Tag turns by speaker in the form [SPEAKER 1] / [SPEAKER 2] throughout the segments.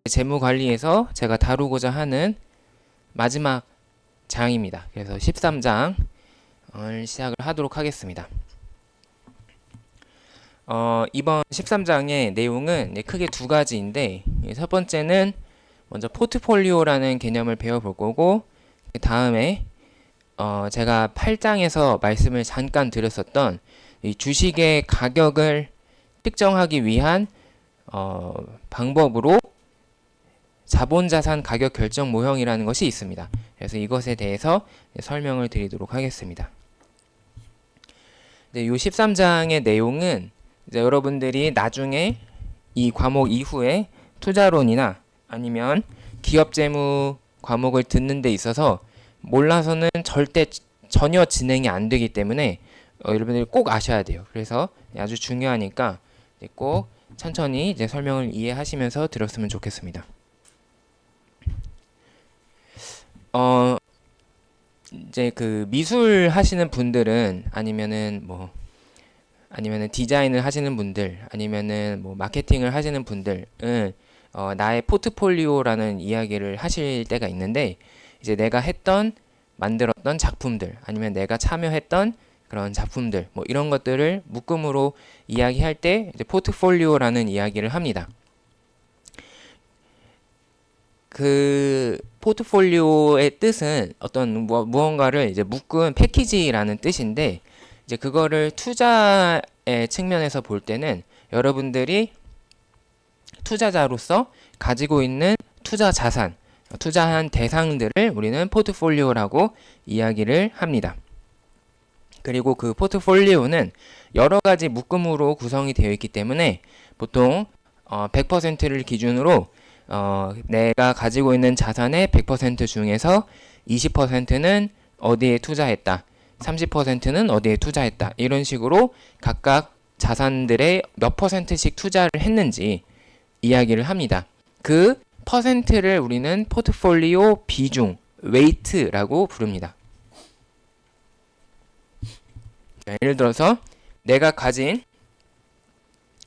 [SPEAKER 1] 재무 관리에서 제가 다루고자 하는 마지막 장입니다. 그래서 13장을 시작을 하도록 하겠습니다. 이번 13장의 내용은 크게 두 가지인데, 첫 번째는 먼저 포트폴리오라는 개념을 배워볼 거고, 그 다음에 제가 8장에서 말씀을 잠깐 드렸었던 이 주식의 가격을 특정하기 위한 방법으로 자본자산 가격 결정 모형이라는 것이 있습니다. 그래서 이것에 대해서 설명을 드리도록 하겠습니다. 이 13장의 내용은 이제 여러분들이 나중에 이 과목 이후에 투자론이나 아니면 기업재무 과목을 듣는 데 있어서 몰라서는 절대 전혀 진행이 안 되기 때문에 여러분들이 꼭 아셔야 돼요. 그래서 아주 중요하니까 꼭 천천히 이제 설명을 이해하시면서 들었으면 좋겠습니다. 이제 그 미술 하시는 분들은 아니면은 디자인을 하시는 분들 아니면은 마케팅을 하시는 분들은 나의 포트폴리오라는 이야기를 하실 때가 있는데, 이제 내가 만들었던 작품들 아니면 내가 참여했던 그런 작품들 이런 것들을 묶음으로 이야기할 때 이제 포트폴리오라는 이야기를 합니다. 그 포트폴리오의 뜻은 어떤 무언가를 이제 묶은 패키지라는 뜻인데, 이제 그거를 투자의 측면에서 볼 때는 여러분들이 투자자로서 가지고 있는 투자 자산, 투자한 대상들을 우리는 포트폴리오라고 이야기를 합니다. 그리고 그 포트폴리오는 여러 가지 묶음으로 구성이 되어 있기 때문에 보통 100%를 기준으로 내가 가지고 있는 자산의 100% 중에서 20%는 어디에 투자했다, 30%는 어디에 투자했다, 이런 식으로 각각 자산들의 몇 %씩 투자를 했는지 이야기를 합니다. 그 퍼센트를 우리는 포트폴리오 비중, 웨이트라고 부릅니다. 예를 들어서 내가 가진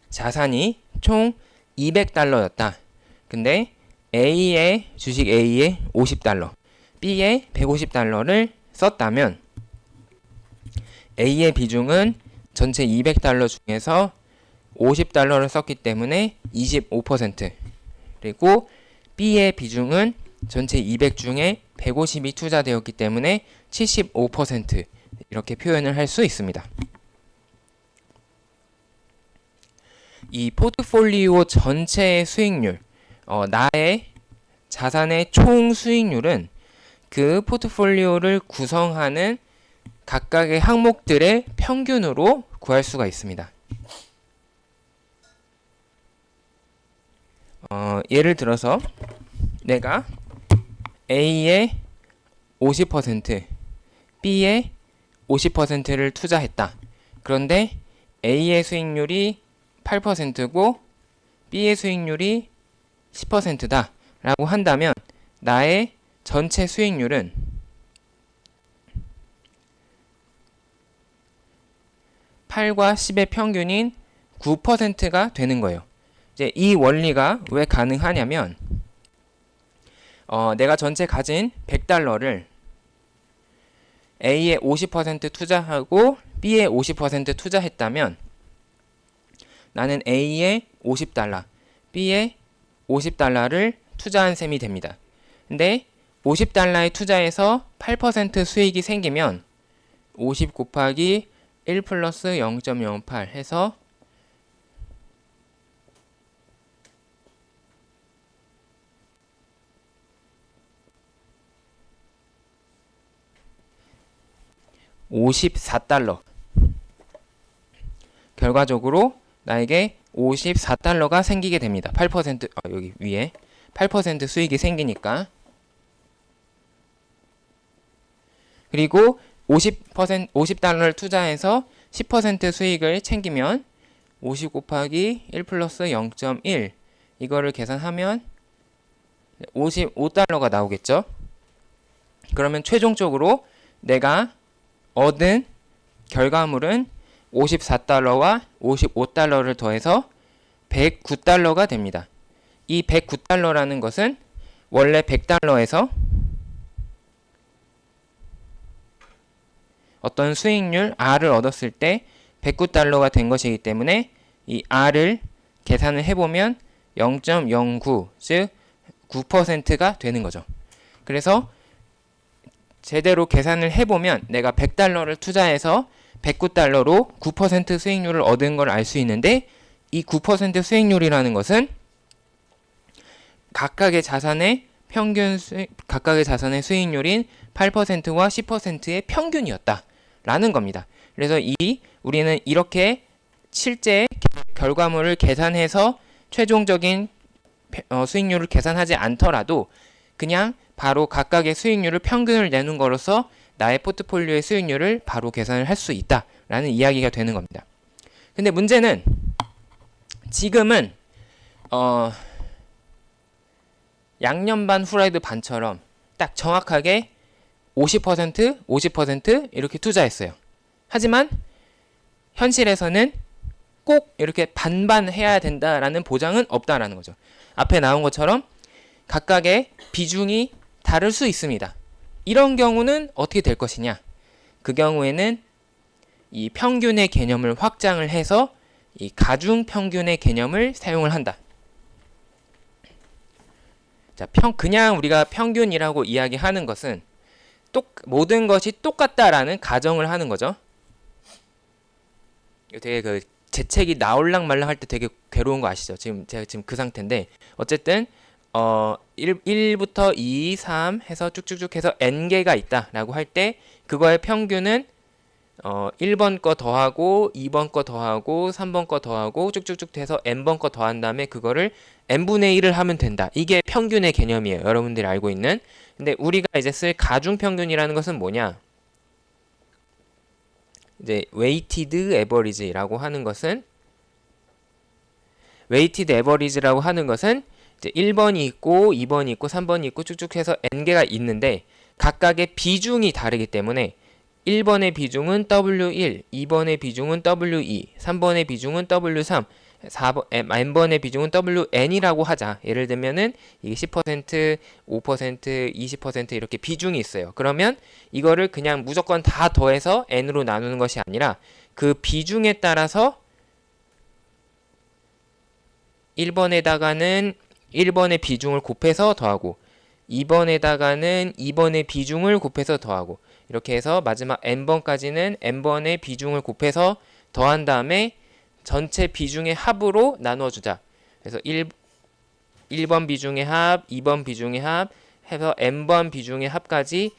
[SPEAKER 1] 자산이 총 200달러였다. 근데 주식 A에 50달러, B에 150달러를 썼다면 A의 비중은 전체 200달러 중에서 50달러를 썼기 때문에 25%, 그리고 B의 비중은 전체 200 중에 150이 투자되었기 때문에 75%, 이렇게 표현을 할 수 있습니다. 이 포트폴리오 전체의 수익률, 나의 자산의 총 수익률은 그 포트폴리오를 구성하는 각각의 항목들의 평균으로 구할 수가 있습니다. 예를 들어서 내가 A에 50%, B에 50%를 투자했다. 그런데 A의 수익률이 8%고 B의 수익률이 10%다 라고 한다면 나의 전체 수익률은 8과 10의 평균인 9%가 되는 거예요. 이제 이 원리가 왜 가능하냐면 내가 전체 가진 100달러를 A에 50% 투자하고 B에 50% 투자했다면 나는 A에 50달러, B에 50달러를 투자한 셈이 됩니다. 근데 50달러에 투자해서 8% 수익이 생기면 50 곱하기 1 플러스 0.08 해서 54달러. 결과적으로 나에게 54달러가 생기게 됩니다. 8%, 여기 위에 8% 수익이 생기니까. 그리고 50달러를 투자해서 10% 수익을 챙기면 50 곱하기 1 플러스 0.1 이거를 계산하면 55달러가 나오겠죠. 그러면 최종적으로 내가 얻은 결과물은 54달러와 55달러를 더해서 109달러가 됩니다. 이 109달러라는 것은 원래 100달러에서 어떤 수익률 R을 얻었을 때 109달러가 된 것이기 때문에 이 R을 계산을 해보면 0.09, 즉 9%가 되는 거죠. 그래서 제대로 계산을 해보면 내가 100달러를 투자해서 109달러로 9% 수익률을 얻은 걸 알 수 있는데, 이 9% 수익률이라는 것은 각각의 자산의 각각의 자산의 수익률인 8%와 10%의 평균이었다라는 겁니다. 그래서 우리는 이렇게 실제 결과물을 계산해서 최종적인 수익률을 계산하지 않더라도 그냥 바로 각각의 수익률을 평균을 내는 거로서 나의 포트폴리오의 수익률을 바로 계산을 할 수 있다라는 이야기가 되는 겁니다. 근데 문제는 지금은 양념 반 후라이드 반처럼 딱 정확하게 50%, 50% 이렇게 투자했어요. 하지만 현실에서는 꼭 이렇게 반반 해야 된다라는 보장은 없다라는 거죠. 앞에 나온 것처럼 각각의 비중이 다를 수 있습니다. 이런 경우는 어떻게 될 것이냐? 그 경우에는 이 평균의 개념을 확장을 해서 이 가중 평균의 개념을 사용을 한다. 자, 그냥 우리가 평균이라고 이야기하는 것은 모든 것이 똑같다라는 가정을 하는 거죠. 되게 재책이 나올랑 말랑 할 때 되게 괴로운 거 아시죠? 제가 지금 그 상태인데, 어쨌든 1부터 2, 3 해서 쭉쭉쭉 해서 n개가 있다라고 할 때 그거의 평균은 1번 거 더하고 2번 거 더하고 3번 거 더하고 쭉쭉쭉 해서 n번 거 더한 다음에 그거를 n분의 1을 하면 된다. 이게 평균의 개념이에요. 여러분들이 알고 있는. 근데 우리가 이제 쓸 가중평균이라는 것은 뭐냐? 이제 weighted average라고 하는 것은 weighted average라고 하는 것은 이제 1번이 있고 2번이 있고 3번이 있고 쭉쭉 해서 n개가 있는데 각각의 비중이 다르기 때문에 1번의 비중은 W1, 2번의 비중은 W2, 3번의 비중은 W3, n번의 비중은 WN이라고 하자. 예를 들면은 이게 10%, 5%, 20% 이렇게 비중이 있어요. 그러면 이거를 그냥 무조건 다 더해서 n으로 나누는 것이 아니라 그 비중에 따라서 1번에다가는 1번의 비중을 곱해서 더하고 2번에다가는 2번의 비중을 곱해서 더하고 이렇게 해서 마지막 n번까지는 n번의 비중을 곱해서 더한 다음에 전체 비중의 합으로 나눠주자. 그래서 1번 비중의 합, 2번 비중의 합 해서 n번 비중의 합까지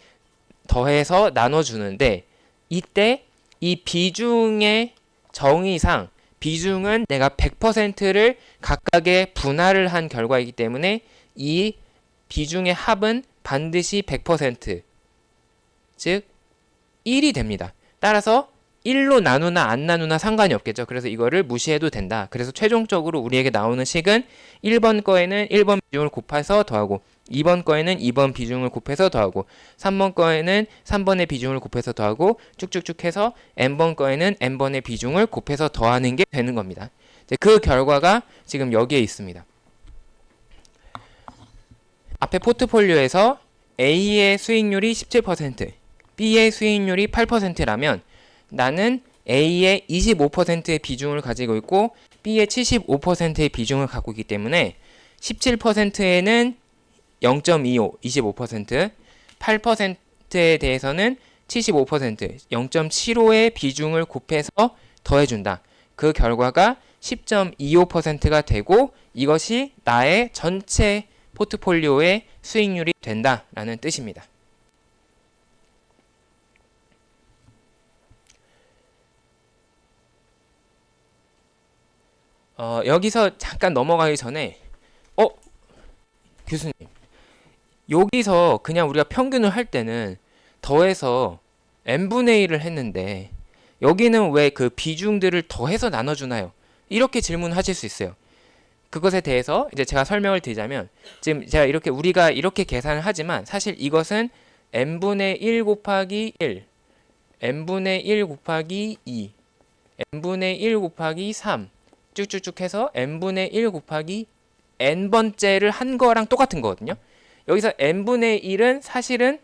[SPEAKER 1] 더해서 나눠주는데, 이때 이 비중의 정의상 비중은 내가 100%를 각각의 분할을 한 결과이기 때문에 이 비중의 합은 반드시 100%, 즉 1이 됩니다. 따라서 1로 나누나 안 나누나 상관이 없겠죠. 그래서 이거를 무시해도 된다. 그래서 최종적으로 우리에게 나오는 식은 1번 거에는 1번 비중을 곱해서 더하고 2번 거에는 2번 비중을 곱해서 더하고 3번 거에는 3번의 비중을 곱해서 더하고 쭉쭉쭉 해서 n번 거에는 n번의 비중을 곱해서 더하는 게 되는 겁니다. 그 결과가 지금 여기에 있습니다. 앞에 포트폴리오에서 A의 수익률이 17%, B의 수익률이 8%라면 나는 A의 25%의 비중을 가지고 있고 B의 75%의 비중을 갖고 있기 때문에 17%에는 0.25, 25%, 8%에 대해서는 75%, 0.75의 비중을 곱해서 더해준다. 그 결과가 10.25%가 되고 이것이 나의 전체 포트폴리오의 수익률이 된다라는 뜻입니다. 여기서 잠깐 넘어가기 전에 교수님, 여기서 그냥 우리가 평균을 할 때는 더해서 n분의 1을 했는데 여기는 왜 그 비중들을 더해서 나눠주나요? 이렇게 질문하실 수 있어요. 그것에 대해서 이제 제가 설명을 드리자면, 지금 제가 우리가 이렇게 계산을 하지만 사실 이것은 n분의 1 곱하기 1, n분의 1 곱하기 2, n분의 1 곱하기 3 쭉쭉쭉 해서 n분의 1 곱하기 n번째를 한 거랑 똑같은 거거든요. 여기서 n분의 1은 사실은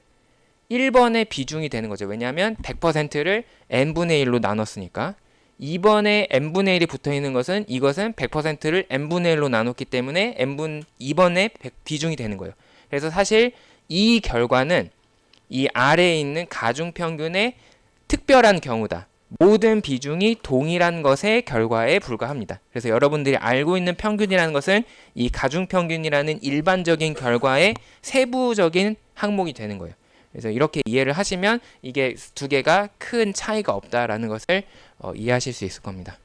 [SPEAKER 1] 1번의 비중이 되는 거죠. 왜냐하면 100%를 n분의 1로 나눴으니까. 2번에 n분의 1이 붙어 있는 것은 이것은 100%를 n분의 1로 나눴기 때문에 2번의 비중이 되는 거예요. 그래서 사실 이 결과는 이 아래에 있는 가중평균의 특별한 경우다. 모든 비중이 동일한 것의 결과에 불과합니다. 그래서 여러분들이 알고 있는 평균이라는 것은 이 가중평균이라는 일반적인 결과의 세부적인 항목이 되는 거예요. 그래서 이렇게 이해를 하시면 이게 두 개가 큰 차이가 없다라는 것을 이해하실 수 있을 겁니다.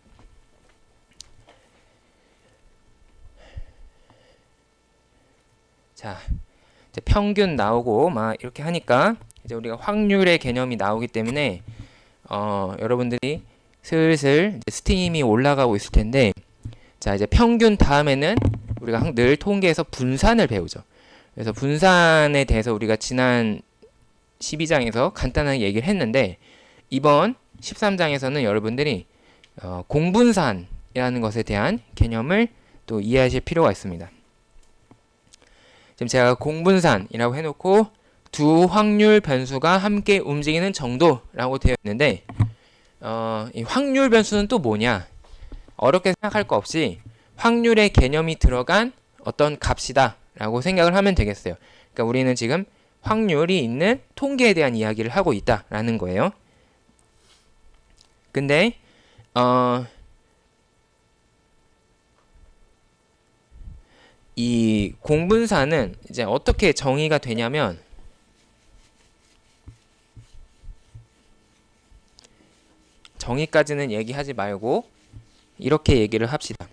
[SPEAKER 1] 자, 이제 평균 나오고 막 이렇게 하니까 이제 우리가 확률의 개념이 나오기 때문에 여러분들이 슬슬 이제 스팀이 올라가고 있을 텐데, 자, 이제 평균 다음에는 우리가 늘 통계에서 분산을 배우죠. 그래서 분산에 대해서 우리가 지난 12장에서 간단하게 얘기를 했는데, 이번 13장에서는 여러분들이 공분산이라는 것에 대한 개념을 또 이해하실 필요가 있습니다. 지금 제가 공분산이라고 해놓고 두 확률 변수가 함께 움직이는 정도라고 되어 있는데, 이 확률 변수는 또 뭐냐? 어렵게 생각할 거 없이 확률의 개념이 들어간 어떤 값이다 라고 생각을 하면 되겠어요. 그러니까 우리는 지금 확률이 있는 통계에 대한 이야기를 하고 있다라는 거예요. 근데 이 공분산은 이제 어떻게 정의가 되냐면, 정의까지는 얘기하지 말고 이렇게 얘기를 합시다.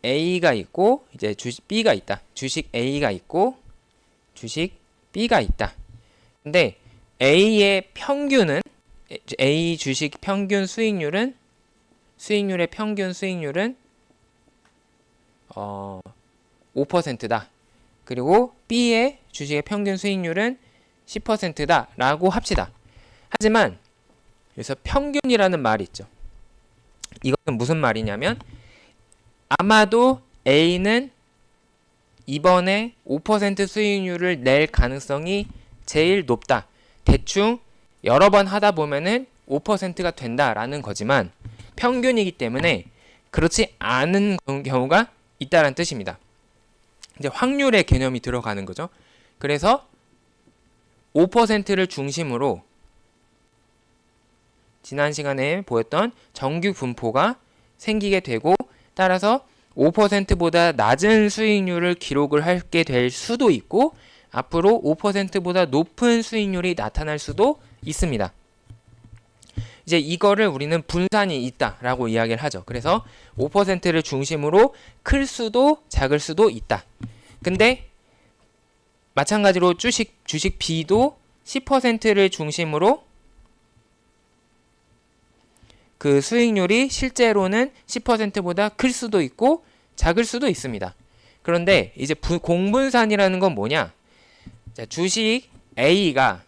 [SPEAKER 1] A가 있고 이제 주식 B가 있다. 주식 A가 있고 주식 B가 있다. 근데 A의 평균은, A 주식 평균 수익률의 평균 수익률은 5%다. 그리고 B의 주식의 평균 수익률은 10%다 라고 합시다. 하지만 여기서 평균이라는 말이 있죠. 이것은 무슨 말이냐면, 아마도 A는 이번에 5% 수익률을 낼 가능성이 제일 높다. 대충 여러 번 하다 보면은 5%가 된다라는 거지만 평균이기 때문에 그렇지 않은 경우가 있다는 뜻입니다. 이제 확률의 개념이 들어가는 거죠. 그래서 5%를 중심으로 지난 시간에 보였던 정규 분포가 생기게 되고, 따라서 5%보다 낮은 수익률을 기록을 하게 될 수도 있고, 앞으로 5%보다 높은 수익률이 나타날 수도 있습니다. 이제 이거를 우리는 분산이 있다라고 이야기를 하죠. 그래서 5%를 중심으로 클 수도 작을 수도 있다. 근데 마찬가지로 주식 B도 10%를 중심으로 그 수익률이 실제로는 10%보다 클 수도 있고 작을 수도 있습니다. 그런데 이제 공분산이라는 건 뭐냐? 자, 주식 A가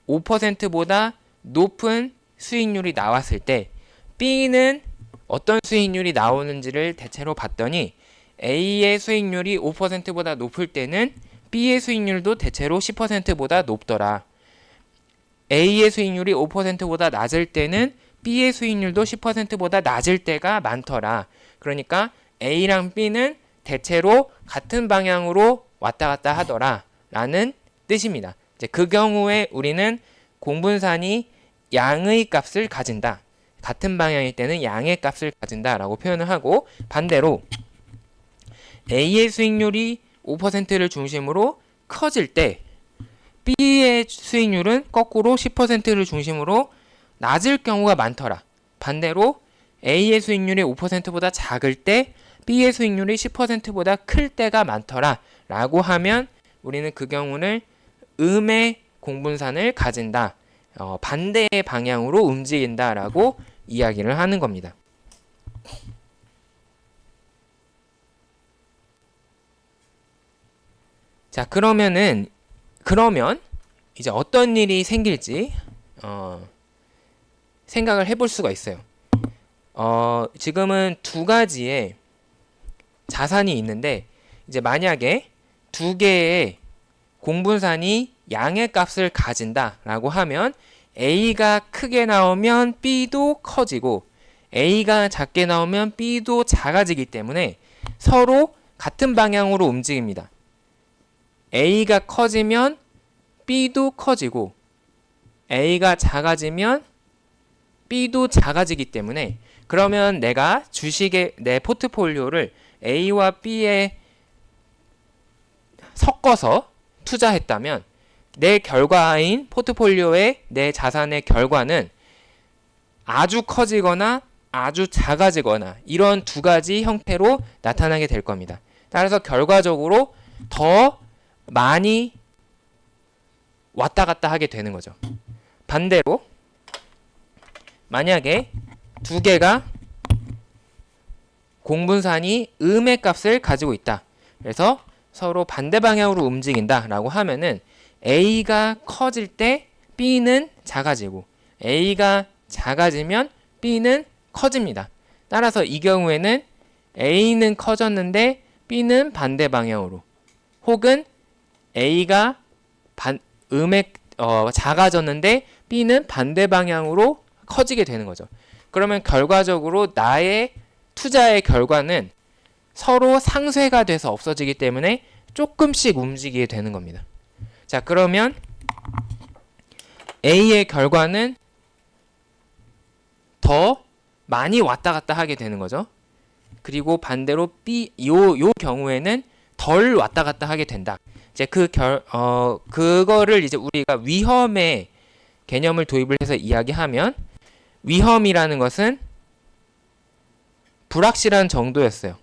[SPEAKER 1] 5%보다 높은 수익률이 나왔을 때 B는 어떤 수익률이 나오는지를 대체로 봤더니, A의 수익률이 5%보다 높을 때는 B의 수익률도 대체로 10%보다 높더라. A의 수익률이 5%보다 낮을 때는 B의 수익률도 10%보다 낮을 때가 많더라. 그러니까 A랑 B는 대체로 같은 방향으로 왔다 갔다 하더라 라는 뜻입니다. 이제 그 경우에 우리는 공분산이 양의 값을 가진다. 같은 방향일 때는 양의 값을 가진다 라고 표현을 하고, 반대로 A의 수익률이 5%를 중심으로 커질 때 B의 수익률은 거꾸로 10%를 중심으로 낮을 경우가 많더라. 반대로 A의 수익률이 5%보다 작을 때 B의 수익률이 10%보다 클 때가 많더라 라고 하면 우리는 그 경우는 음의 공분산을 가진다, 반대의 방향으로 움직인다 라고 이야기를 하는 겁니다. 자, 그러면 이제 어떤 일이 생길지 생각을 해볼 수가 있어요. 지금은 두 가지의 자산이 있는데 이제 만약에 두 개의 공분산이 양의 값을 가진다라고 하면 A가 크게 나오면 B도 커지고 A가 작게 나오면 B도 작아지기 때문에 서로 같은 방향으로 움직입니다. A가 커지면 B도 커지고 A가 작아지면 B도 작아지기 때문에 그러면 내가 주식의 내 포트폴리오를 A와 B에 섞어서 투자했다면 내 결과인 포트폴리오의 내 자산의 결과는 아주 커지거나 아주 작아지거나 이런 두 가지 형태로 나타나게 될 겁니다. 따라서 결과적으로 더 많이 왔다 갔다 하게 되는 거죠. 반대로 만약에 두 개가 공분산이 음의 값을 가지고 있다. 그래서 서로 반대 방향으로 움직인다 라고 하면은 A가 커질 때 B는 작아지고 A가 작아지면 B는 커집니다. 따라서 이 경우에는 A는 커졌는데 B는 반대 방향으로 혹은 A가 작아졌는데 B는 반대 방향으로 커지게 되는 거죠. 그러면 결과적으로 나의 투자의 결과는 서로 상쇄가 돼서 없어지기 때문에 조금씩 움직이게 되는 겁니다. 자, 그러면 A의 결과는 더 많이 왔다 갔다 하게 되는 거죠. 그리고 반대로 B, 요 경우에는 덜 왔다 갔다 하게 된다. 이제 그거를 이제 우리가 위험의 개념을 도입을 해서 이야기하면 위험이라는 것은 불확실한 정도였어요.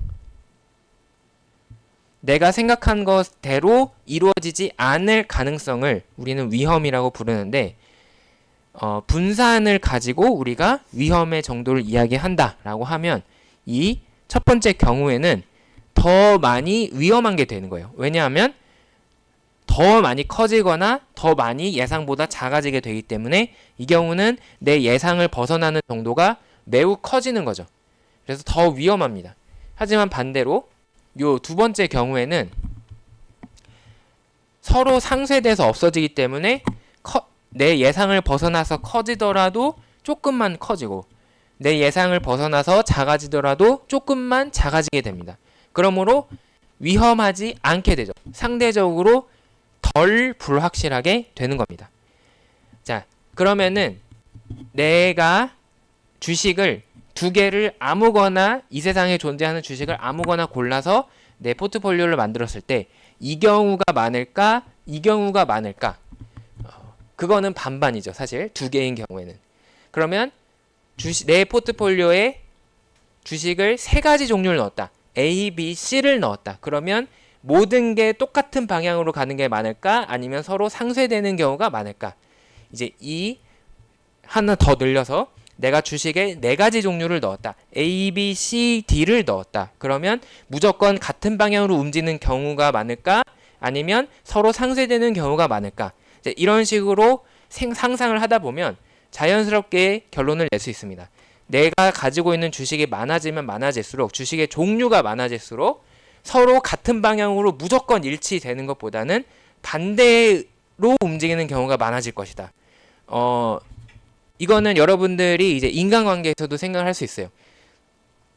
[SPEAKER 1] 내가 생각한 것대로 이루어지지 않을 가능성을 우리는 위험이라고 부르는데 분산을 가지고 우리가 위험의 정도를 이야기한다라고 하면 이 첫 번째 경우에는 더 많이 위험한 게 되는 거예요. 왜냐하면 더 많이 커지거나 더 많이 예상보다 작아지게 되기 때문에 이 경우는 내 예상을 벗어나는 정도가 매우 커지는 거죠. 그래서 더 위험합니다. 하지만 반대로 요 두 번째 경우에는 서로 상쇄돼서 없어지기 때문에 내 예상을 벗어나서 커지더라도 조금만 커지고 내 예상을 벗어나서 작아지더라도 조금만 작아지게 됩니다. 그러므로 위험하지 않게 되죠. 상대적으로 덜 불확실하게 되는 겁니다. 자, 그러면은 내가 주식을 두 개를 아무거나 이 세상에 존재하는 주식을 아무거나 골라서 내 포트폴리오를 만들었을 때 이 경우가 많을까? 이 경우가 많을까? 그거는 반반이죠. 사실 두 개인 경우에는. 그러면 내 포트폴리오에 주식을 세 가지 종류를 넣었다. A, B, C를 넣었다. 그러면 모든 게 똑같은 방향으로 가는 게 많을까? 아니면 서로 상쇄되는 경우가 많을까? 이제 이 하나 더 늘려서 내가 주식에 네 가지 종류를 넣었다. A, B, C, D를 넣었다. 그러면 무조건 같은 방향으로 움직이는 경우가 많을까? 아니면 서로 상쇄되는 경우가 많을까? 이제 이런 식으로 상상을 하다 보면 자연스럽게 결론을 낼 수 있습니다. 내가 가지고 있는 주식이 많아지면 많아질수록 주식의 종류가 많아질수록 서로 같은 방향으로 무조건 일치되는 것보다는 반대로 움직이는 경우가 많아질 것이다. 이거는 여러분들이 이제 인간관계에서도 생각을 할 수 있어요.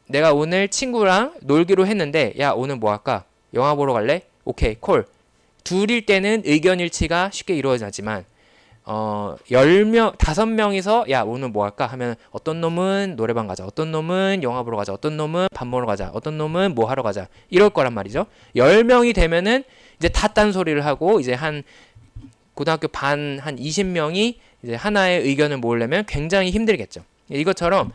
[SPEAKER 1] 내가 오늘 친구랑 놀기로 했는데 야 오늘 뭐 할까? 영화 보러 갈래? 오케이 콜. 둘일 때는 의견 일치가 쉽게 이루어지지만 10명, 5명이서 야 오늘 뭐 할까 하면 어떤 놈은 노래방 가자, 어떤 놈은 영화 보러 가자, 어떤 놈은 밥 먹으러 가자, 어떤 놈은 뭐 하러 가자 이럴 거란 말이죠. 10명이 되면은 이제 다 딴소리를 하고 이제 한 고등학교 반 한 20명이 이제 하나의 의견을 모으려면 굉장히 힘들겠죠. 이것처럼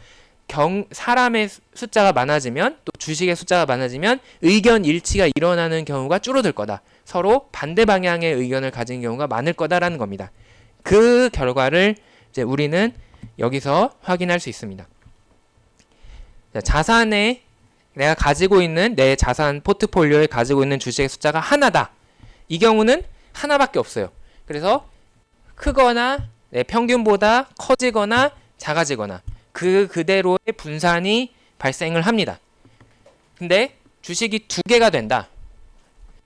[SPEAKER 1] 사람의 숫자가 많아지면 또 주식의 숫자가 많아지면 의견 일치가 일어나는 경우가 줄어들 거다. 서로 반대 방향의 의견을 가진 경우가 많을 거다라는 겁니다. 그 결과를 이제 우리는 여기서 확인할 수 있습니다. 자산에 내가 가지고 있는 내 자산 포트폴리오에 가지고 있는 주식의 숫자가 하나다. 이 경우는 하나밖에 없어요. 그래서 크거나 내 평균보다 커지거나 작아지거나 그대로의 분산이 발생을 합니다. 근데 주식이 두 개가 된다.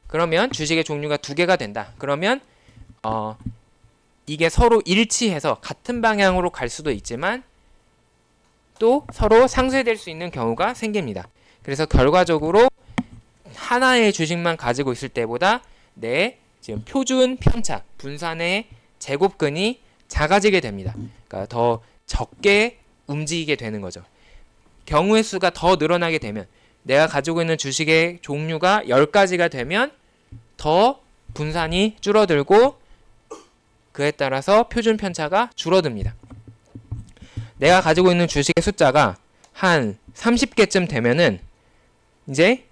[SPEAKER 1] 그러면 주식의 종류가 두 개가 된다. 그러면 이게 서로 일치해서 같은 방향으로 갈 수도 있지만 또 서로 상쇄될 수 있는 경우가 생깁니다. 그래서 결과적으로 하나의 주식만 가지고 있을 때보다 내 지금 표준 편차, 분산의 제곱근이 작아지게 됩니다. 그러니까 더 적게 움직이게 되는 거죠. 경우의 수가 더 늘어나게 되면 내가 가지고 있는 주식의 종류가 10가지가 되면 더 분산이 줄어들고 그에 따라서 표준 편차가 줄어듭니다. 내가 가지고 있는 주식의 숫자가 한 30개쯤 되면은 이제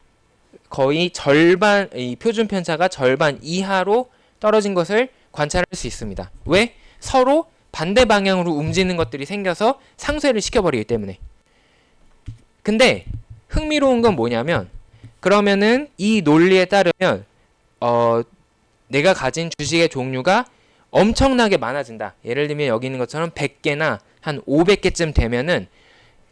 [SPEAKER 1] 거의 절반, 이 표준 편차가 절반 이하로 떨어진 것을 관찰할 수 있습니다. 왜? 서로 반대 방향으로 움직이는 것들이 생겨서 상쇄를 시켜버리기 때문에. 근데 흥미로운 건 뭐냐면 그러면은 이 논리에 따르면 내가 가진 주식의 종류가 엄청나게 많아진다. 예를 들면 여기 있는 것처럼 100개나 한 500개쯤 되면은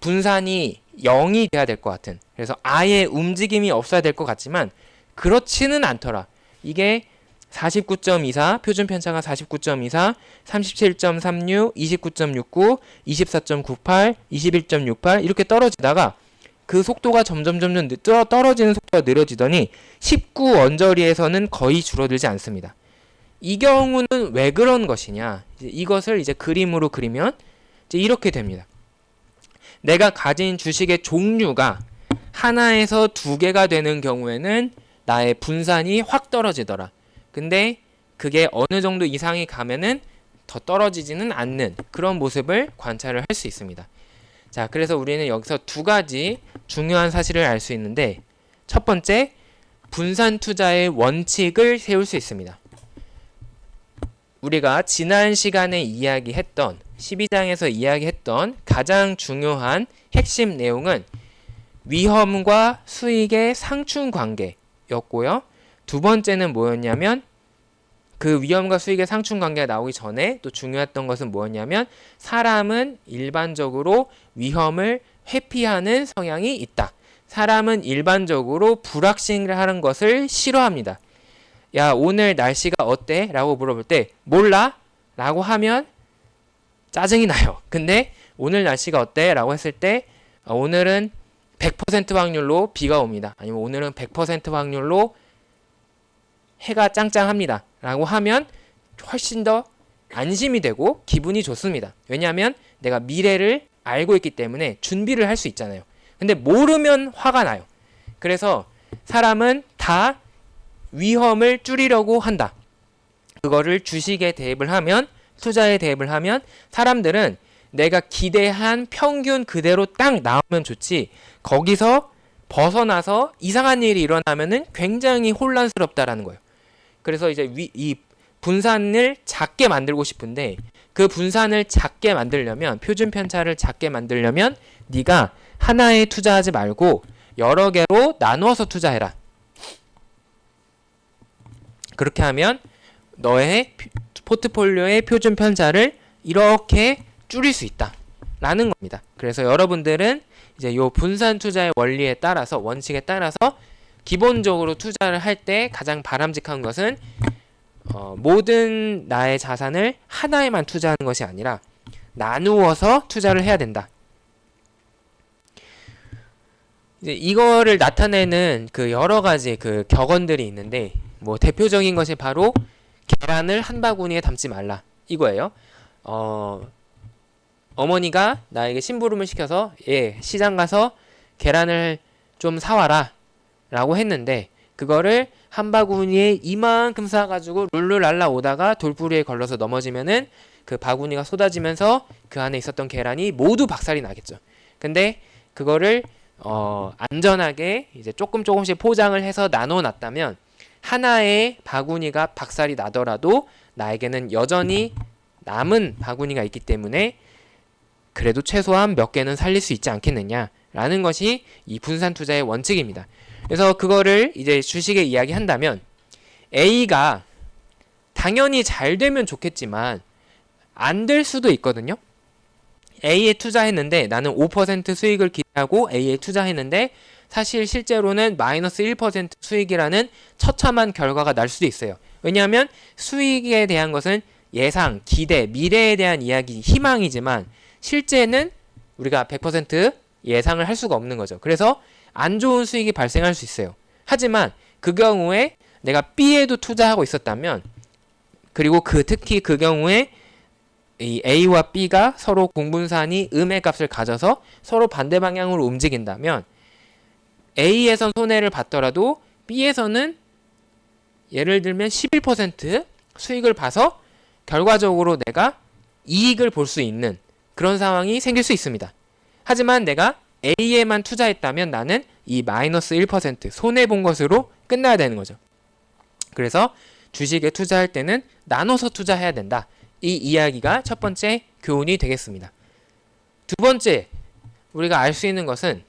[SPEAKER 1] 분산이 0이 돼야 될 것 같은, 그래서 아예 움직임이 없어야 될 것 같지만 그렇지는 않더라. 이게 49.24, 표준 편차가 49.24, 37.36, 29.69, 24.98, 21.68 이렇게 떨어지다가 그 속도가 점점 떨어지는 속도가 느려지더니 19 언저리에서는 거의 줄어들지 않습니다. 이 경우는 왜 그런 것이냐? 이것을 이제 그림으로 그리면 이제 이렇게 됩니다. 내가 가진 주식의 종류가 하나에서 두 개가 되는 경우에는 나의 분산이 확 떨어지더라. 근데 그게 어느 정도 이상이 가면은 더 떨어지지는 않는 그런 모습을 관찰을 할 수 있습니다. 자, 그래서 우리는 여기서 두 가지 중요한 사실을 알 수 있는데, 첫 번째, 분산 투자의 원칙을 세울 수 있습니다. 우리가 지난 시간에 이야기했던 12장에서 이야기했던 가장 중요한 핵심 내용은 위험과 수익의 상충 관계였고요. 두 번째는 뭐였냐면 그 위험과 수익의 상충 관계가 나오기 전에 또 중요했던 것은 뭐였냐면 사람은 일반적으로 위험을 회피하는 성향이 있다. 사람은 일반적으로 불확실을 하는 것을 싫어합니다. 야, 오늘 날씨가 어때? 라고 물어볼 때 몰라? 라고 하면 짜증이 나요. 근데 오늘 날씨가 어때? 라고 했을 때 오늘은 100% 확률로 비가 옵니다. 아니면 오늘은 100% 확률로 해가 짱짱합니다. 라고 하면 훨씬 더 안심이 되고 기분이 좋습니다. 왜냐하면 내가 미래를 알고 있기 때문에 준비를 할 수 있잖아요. 근데 모르면 화가 나요. 그래서 사람은 다 위험을 줄이려고 한다. 그거를 주식에 대입을 하면, 투자에 대입을 하면 사람들은 내가 기대한 평균 그대로 딱 나오면 좋지, 거기서 벗어나서 이상한 일이 일어나면은 굉장히 혼란스럽다라는 거예요. 그래서 이제 이 분산을 작게 만들고 싶은데, 그 분산을 작게 만들려면, 표준 편차를 작게 만들려면 네가 하나에 투자하지 말고 여러 개로 나누어서 투자해라. 그렇게 하면 너의 포트폴리오의 표준 편차를 이렇게 줄일 수 있다 라는 겁니다. 그래서 여러분들은 이제 요 분산 투자의 원리에 따라서, 원칙에 따라서 기본적으로 투자를 할 때 가장 바람직한 것은 모든 나의 자산을 하나에만 투자하는 것이 아니라 나누어서 투자를 해야 된다. 이제 이거를 나타내는 그 여러 가지 그 격언들이 있는데, 뭐 대표적인 것이 바로 계란을 한 바구니에 담지 말라 이거예요. 어머니가 나에게 심부름을 시켜서 시장 가서 계란을 좀 사와라 라고 했는데, 그거를 한 바구니에 이만큼 사가지고 룰루랄라 오다가 돌부리에 걸려서 넘어지면은 그 바구니가 쏟아지면서 그 안에 있었던 계란이 모두 박살이 나겠죠. 근데 그거를 안전하게 이제 조금씩 포장을 해서 나눠 놨다면 하나의 바구니가 박살이 나더라도 나에게는 여전히 남은 바구니가 있기 때문에 그래도 최소한 몇 개는 살릴 수 있지 않겠느냐라는 것이 이 분산 투자의 원칙입니다. 그래서 그거를 이제 주식에 이야기한다면 A가 당연히 잘 되면 좋겠지만 안 될 수도 있거든요. A에 투자했는데 나는 5% 수익을 기대하고 A에 투자했는데 사실 실제로는 마이너스 1% 수익이라는 처참한 결과가 날 수도 있어요. 왜냐하면 수익에 대한 것은 예상, 기대, 미래에 대한 이야기, 희망이지만 실제는 우리가 100% 예상을 할 수가 없는 거죠. 그래서 안 좋은 수익이 발생할 수 있어요. 하지만 그 경우에 내가 B에도 투자하고 있었다면, 그리고 특히 그 경우에 이 A와 B가 서로 공분산이 음의 값을 가져서 서로 반대 방향으로 움직인다면 A에선 손해를 봤더라도 B에서는 예를 들면 11% 수익을 봐서 결과적으로 내가 이익을 볼 수 있는 그런 상황이 생길 수 있습니다. 하지만 내가 A에만 투자했다면 나는 이 마이너스 1% 손해본 것으로 끝나야 되는 거죠. 그래서 주식에 투자할 때는 나눠서 투자해야 된다. 이 이야기가 첫 번째 교훈이 되겠습니다. 두 번째, 우리가 알 수 있는 것은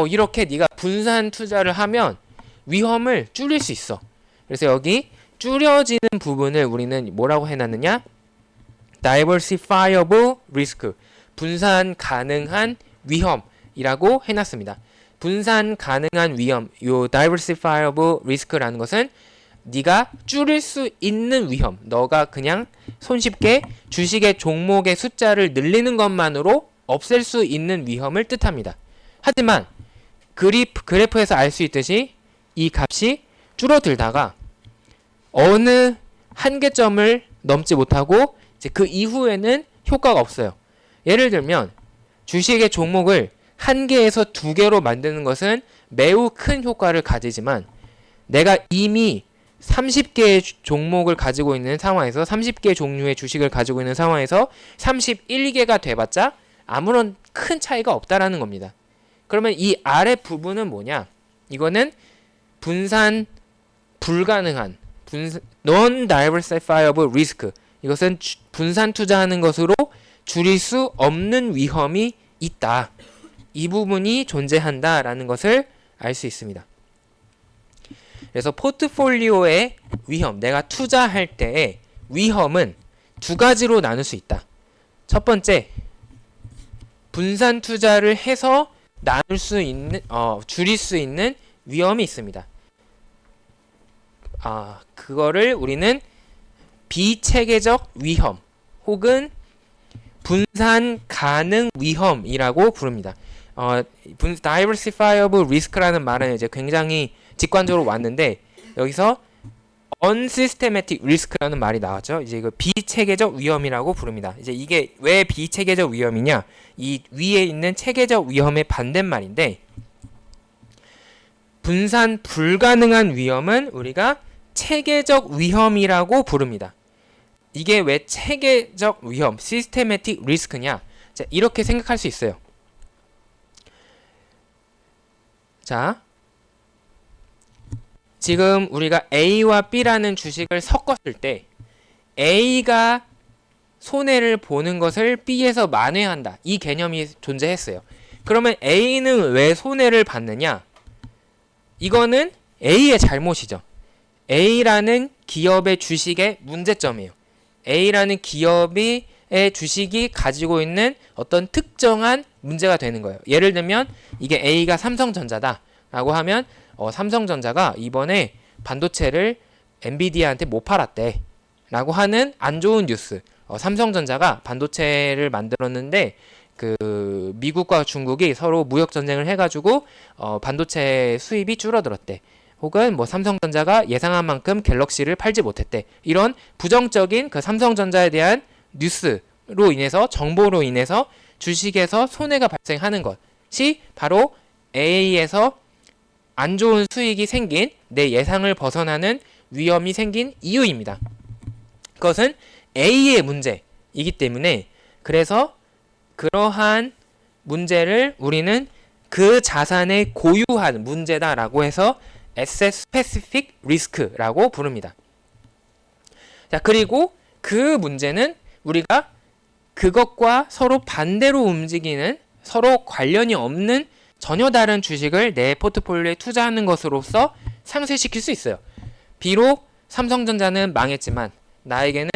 [SPEAKER 1] 이렇게 네가 분산 투자를 하면 위험을 줄일 수 있어. 그래서 여기 줄여지는 부분을 우리는 뭐라고 해놨느냐? diversifiable risk, 분산 가능한 위험이라고 해놨습니다. 분산 가능한 위험, 요 diversifiable risk라는 것은 네가 줄일 수 있는 위험, 너가 그냥 손쉽게 주식의 종목의 숫자를 늘리는 것만으로 없앨 수 있는 위험을 뜻합니다. 하지만 그래프에서 알 수 있듯이 이 값이 줄어들다가 어느 한계점을 넘지 못하고 이제 그 이후에는 효과가 없어요. 예를 들면 주식의 종목을 한 개에서 두 개로 만드는 것은 매우 큰 효과를 가지지만 내가 이미 30개의 종목을 가지고 있는 상황에서 30개 종류의 주식을 가지고 있는 상황에서 31개가 돼봤자 아무런 큰 차이가 없다라는 겁니다. 그러면 이 아래 부분은 뭐냐? 이거는 분산 불가능한 non-diversifiable risk, 이것은 분산 투자하는 것으로 줄일 수 없는 위험이 있다. 이 부분이 존재한다라는 것을 알 수 있습니다. 그래서 포트폴리오의 위험, 내가 투자할 때의 위험은 두 가지로 나눌 수 있다. 첫 번째, 분산 투자를 해서 나눌 수 있는, 줄일 수 있는 위험이 있습니다. 그거를 우리는 비체계적 위험 혹은 분산 가능 위험이라고 부릅니다. diversifiable risk라는 말은 이제 굉장히 직관적으로 왔는데 여기서 unsystematic risk라는 말이 나왔죠. 이제 이거 비체계적 위험이라고 부릅니다. 이제 이게 왜 비체계적 위험이냐? 이 위에 있는 체계적 위험의 반대말인데, 분산 불가능한 위험은 우리가 체계적 위험이라고 부릅니다. 이게 왜 체계적 위험, systematic risk냐? 자, 이렇게 생각할 수 있어요. 자, 지금 우리가 A와 B라는 주식을 섞었을 때 A가 손해를 보는 것을 B에서 만회한다. 이 개념이 존재했어요. 그러면 A는 왜 손해를 받느냐? 이거는 A의 잘못이죠. A라는 기업의 주식의 문제점이에요. A라는 기업의 주식이 가지고 있는 어떤 특정한 문제가 되는 거예요. 예를 들면 이게 A가 삼성전자다 라고 하면 삼성전자가 이번에 반도체를 엔비디아한테 못 팔았대 라고 하는 안 좋은 뉴스. 삼성전자가 반도체를 만들었는데 그 미국과 중국이 서로 무역 전쟁을 해가지고 반도체 수입이 줄어들었대. 혹은 뭐 삼성전자가 예상한 만큼 갤럭시를 팔지 못했대. 이런 부정적인 그 삼성전자에 대한 뉴스로 인해서, 정보로 인해서 주식에서 손해가 발생하는 것이 바로 A에서 안 좋은 수익이 생긴, 내 예상을 벗어나는 위험이 생긴 이유입니다. 그것은 A의 문제이기 때문에, 그래서 그러한 문제를 우리는 그 자산의 고유한 문제다라고 해서 Asset Specific Risk라고 부릅니다. 자, 그리고 그 문제는 우리가 그것과 서로 반대로 움직이는, 서로 관련이 없는 전혀 다른 주식을 내 포트폴리오에 투자하는 것으로서 상쇄시킬 수 있어요. 비록 삼성전자는 망했지만 나에게는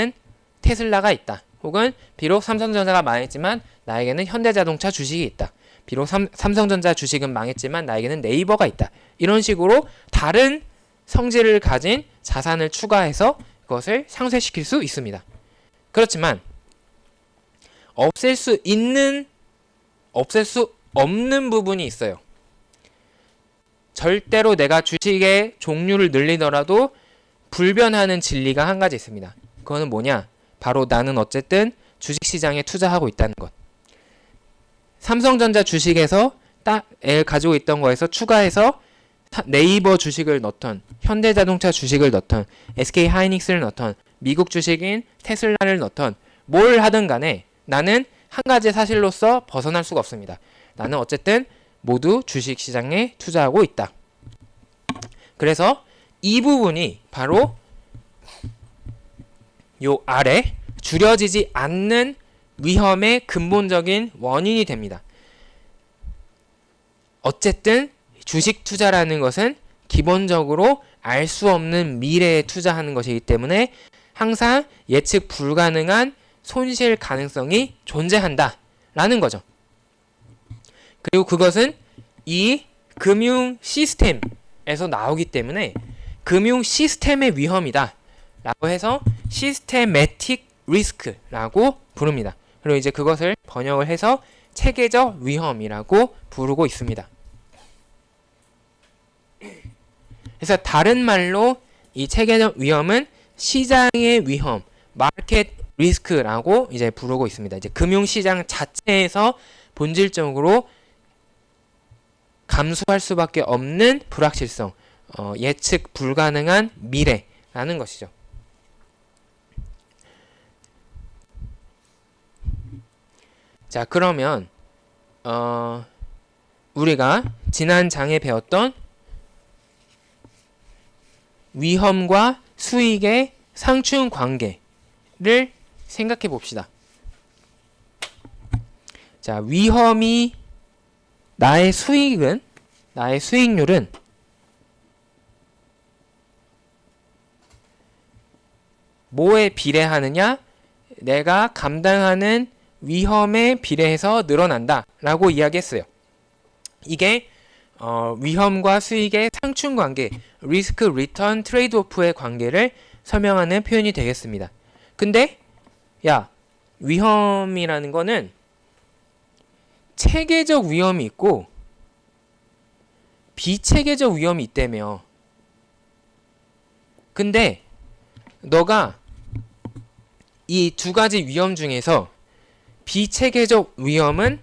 [SPEAKER 1] 테슬라가 있다. 혹은 비록 삼성전자가 망했지만 나에게는 현대자동차 주식이 있다. 비록 삼성전자 주식은 망했지만 나에게는 네이버가 있다. 이런 식으로 다른 성질을 가진 자산을 추가해서 그것을 상쇄시킬 수 있습니다. 그렇지만 없앨 수 없는 부분이 있어요. 절대로 내가 주식의 종류를 늘리더라도 불변하는 진리가 한 가지 있습니다. 그거는 뭐냐? 바로 나는 어쨌든 주식시장에 투자하고 있다는 것. 삼성전자 주식에서 가지고 있던 거에서 추가해서 네이버 주식을 넣던, 현대자동차 주식을 넣던, SK하이닉스를 넣던, 미국 주식인 테슬라를 넣던, 뭘 하든 간에 나는 한 가지 사실로서 벗어날 수가 없습니다. 나는 어쨌든 모두 주식시장에 투자하고 있다. 그래서 이 부분이 바로 요 아래 줄여지지 않는 위험의 근본적인 원인이 됩니다. 어쨌든 주식 투자라는 것은 기본적으로 알 수 없는 미래에 투자하는 것이기 때문에 항상 예측 불가능한 손실 가능성이 존재한다라는 거죠. 그리고 그것은 이 금융 시스템에서 나오기 때문에 금융 시스템의 위험이다 라고 해서 시스테매틱 리스크라고 부릅니다. 그리고 이제 그것을 번역을 해서 체계적 위험이라고 부르고 있습니다. 그래서 다른 말로 이 체계적 위험은 시장의 위험, 마켓 리스크라고 이제 부르고 있습니다. 이제 금융시장 자체에서 본질적으로 감수할 수밖에 없는 불확실성, 예측 불가능한 미래라는 것이죠. 자, 그러면 우리가 지난 장에 배웠던 위험과 수익의 상충 관계를 생각해 봅시다. 자, 위험이 나의 수익률은 뭐에 비례하느냐? 내가 감당하는 위험에 비례해서 늘어난다 라고 이야기했어요. 이게 위험과 수익의 상충 관계, 리스크 리턴 트레이드 오프의 관계를 설명하는 표현이 되겠습니다. 근데 야, 위험이라는 거는 체계적 위험이 있고 비체계적 위험이 있다며. 근데 너가 이 두 가지 위험 중에서 비체계적 위험은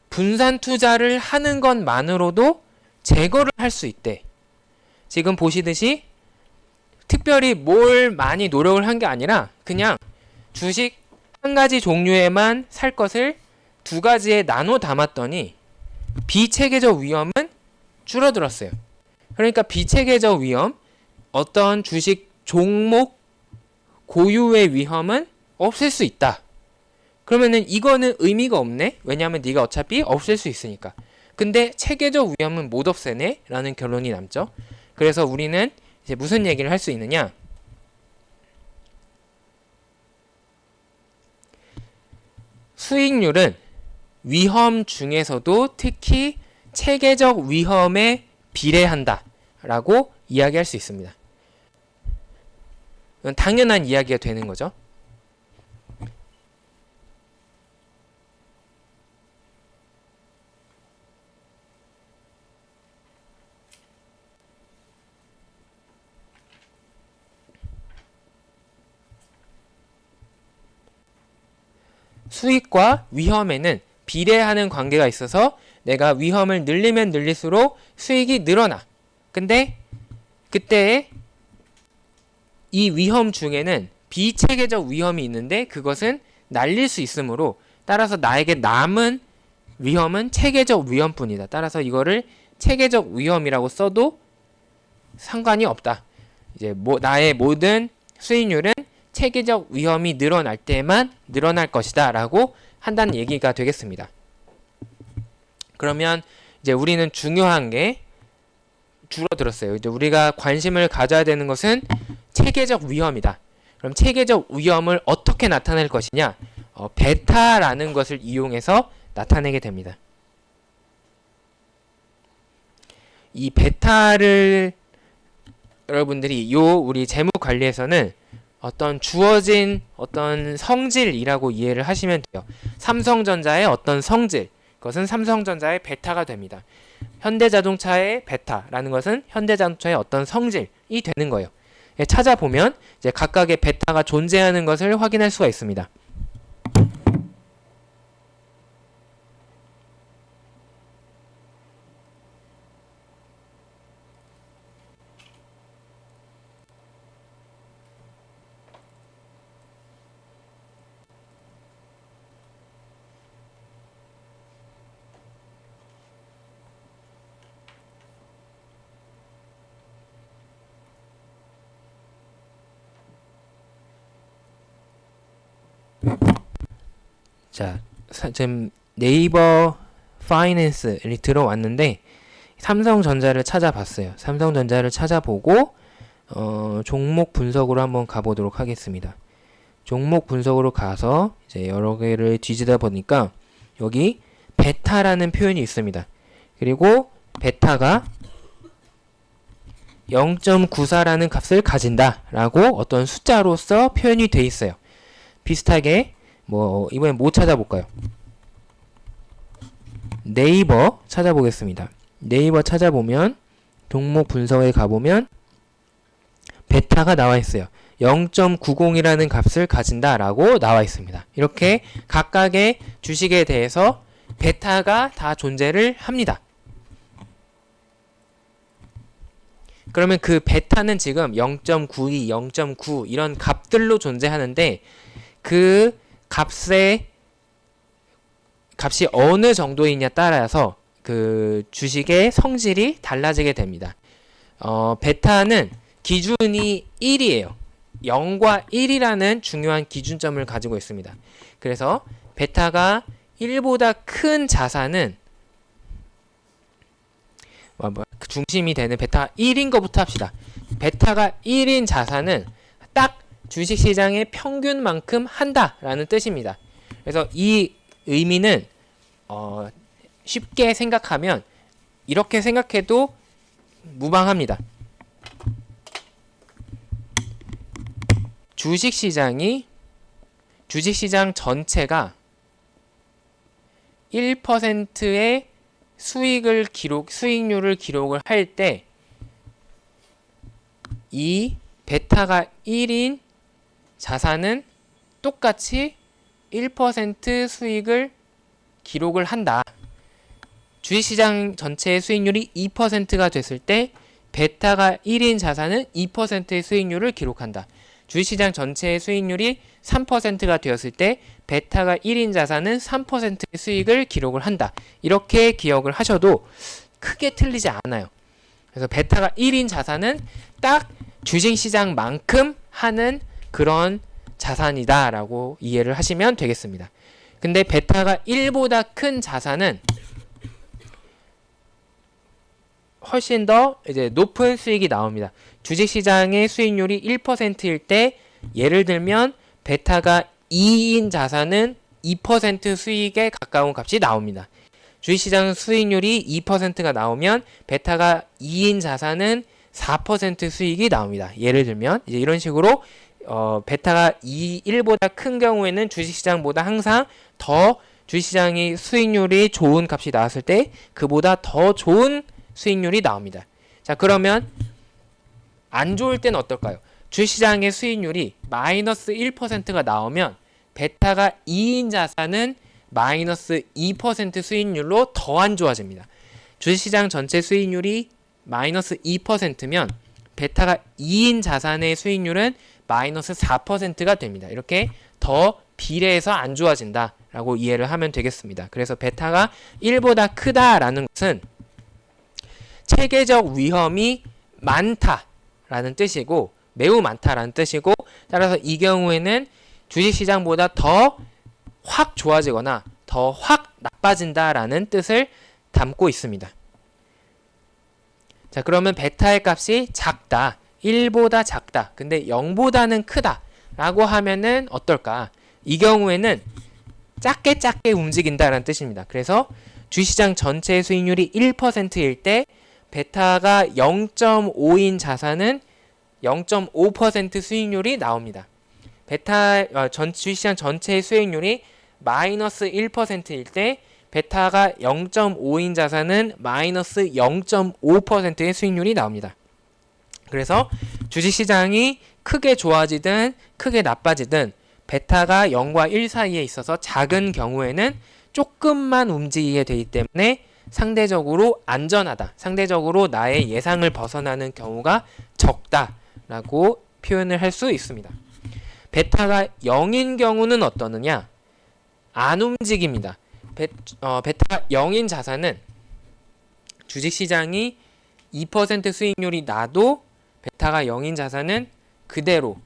[SPEAKER 1] 분산 투자를 하는 것만으로도 제거를 할 수 있대. 지금 보시듯이 특별히 뭘 많이 노력을 한 게 아니라 그냥 주식 한 가지 종류에만 살 것을 두 가지에 나눠 담았더니 비체계적 위험은 줄어들었어요. 그러니까 비체계적 위험, 어떤 주식 종목 고유의 위험은 없앨 수 있다. 그러면은 이거는 의미가 없네? 왜냐하면 네가 어차피 없앨 수 있으니까. 근데 체계적 위험은 못 없애네? 라는 결론이 남죠. 그래서 우리는 이제 무슨 얘기를 할 수 있느냐? 수익률은 위험 중에서도 특히 체계적 위험에 비례한다 라고 이야기할 수 있습니다. 당연한 이야기가 되는 거죠. 수익과 위험에는 비례하는 관계가 있어서 내가 위험을 늘리면 늘릴수록 수익이 늘어나. 근데 그때 이 위험 중에는 비체계적 위험이 있는데 그것은 날릴 수 있으므로 따라서 나에게 남은 위험은 체계적 위험뿐이다. 따라서 이거를 체계적 위험이라고 써도 상관이 없다. 이제 나의 모든 수익률은 체계적 위험이 늘어날 때만 늘어날 것이다 라고 한다는 얘기가 되겠습니다. 그러면 이제 우리는 중요한 게 줄어들었어요. 이제 우리가 관심을 가져야 되는 것은 체계적 위험이다. 그럼 체계적 위험을 어떻게 나타낼 것이냐? 베타라는 것을 이용해서 나타내게 됩니다. 이 베타를 여러분들이 우리 재무 관리에서는 어떤 주어진 어떤 성질이라고 이해를 하시면 돼요. 삼성전자의 어떤 성질, 그것은 삼성전자의 베타가 됩니다. 현대자동차의 베타라는 것은 현대자동차의 어떤 성질이 되는 거예요. 찾아보면 이제 각각의 베타가 존재하는 것을 확인할 수가 있습니다. 자, 지금 네이버 파이낸스를 들어왔는데 삼성전자를 찾아봤어요. 삼성전자를 찾아보고 종목 분석으로 한번 가보도록 하겠습니다. 종목 분석으로 가서 이제 여러 개를 뒤지다 보니까 여기 베타라는 표현이 있습니다. 그리고 베타가 0.94라는 값을 가진다라고 어떤 숫자로서 표현이 돼 있어요. 비슷하게 이번엔 뭐 찾아볼까요? 네이버 찾아보겠습니다. 네이버 찾아보면 종목 분석에 가보면 베타가 나와 있어요. 0.90이라는 값을 가진다라고 나와 있습니다. 이렇게 각각의 주식에 대해서 베타가 다 존재를 합니다. 그러면 그 베타는 지금 0.92, 0.9 이런 값들로 존재하는데 그 값이 어느 정도이냐 따라서 그 주식의 성질이 달라지게 됩니다. 베타는 기준이 1이에요. 0과 1이라는 중요한 기준점을 가지고 있습니다. 그래서 베타가 1보다 큰 자산은 중심이 되는 베타가 1인 것부터 합시다. 베타가 1인 자산은 딱 주식시장의 평균만큼 한다라는 뜻입니다. 그래서 이 의미는 쉽게 생각하면 이렇게 생각해도 무방합니다. 주식시장 전체가 1%의 수익률을 기록을 할 때 이 베타가 1인 자산은 똑같이 1% 수익을 기록을 한다. 주식시장 전체의 수익률이 2%가 됐을 때 베타가 1인 자산은 2%의 수익률을 기록한다. 주식시장 전체의 수익률이 3%가 되었을 때 베타가 1인 자산은 3%의 수익을 기록을 한다. 이렇게 기억을 하셔도 크게 틀리지 않아요. 그래서 베타가 1인 자산은 딱 주식시장만큼 하는 그런 자산이다 라고 이해를 하시면 되겠습니다. 근데 베타가 1보다 큰 자산은 훨씬 더 이제 높은 수익이 나옵니다. 주식시장의 수익률이 1%일 때 예를 들면 베타가 2인 자산은 2% 수익에 가까운 값이 나옵니다. 주식시장 수익률이 2%가 나오면 베타가 2인 자산은 4% 수익이 나옵니다. 예를 들면 이제 이런 식으로 베타가 1보다 큰 경우에는 주식시장보다 항상 더 주식시장이 수익률이 좋은 값이 나왔을 때 그보다 더 좋은 수익률이 나옵니다. 자, 그러면 안 좋을 때는 어떨까요? 주식시장의 수익률이 마이너스 1%가 나오면 베타가 2인 자산은 마이너스 2% 수익률로 더 안 좋아집니다. 주식시장 전체 수익률이 마이너스 2%면 베타가 2인 자산의 수익률은 마이너스 4%가 됩니다. 이렇게 더 비례해서 안 좋아진다 라고 이해를 하면 되겠습니다. 그래서 베타가 1보다 크다라는 것은 체계적 위험이 많다라는 뜻이고 매우 많다라는 뜻이고 따라서 이 경우에는 주식시장보다 더 확 좋아지거나 더 확 나빠진다라는 뜻을 담고 있습니다. 자, 그러면 베타의 값이 작다, 1보다 작다, 근데 0보다는 크다 라고 하면은 어떨까? 이 경우에는 작게 움직인다라는 뜻입니다. 그래서 주식시장 전체 수익률이 1%일 때 베타가 0.5인 자산은 0.5% 수익률이 나옵니다. 주식시장 전체의 수익률이 마이너스 1%일 때 베타가 0.5인 자산은 마이너스 0.5%의 수익률이 나옵니다. 그래서 주식시장이 크게 좋아지든 크게 나빠지든 베타가 0과 1 사이에 있어서 작은 경우에는 조금만 움직이게 되기 때문에 상대적으로 안전하다, 상대적으로 나의 예상을 벗어나는 경우가 적다라고 표현을 할 수 있습니다. 베타가 0인 경우는 어떠느냐? 안 움직입니다. 베타가 0인 자산은 주식시장이 2% 수익률이 나도 베타가 0인 자산은 그대로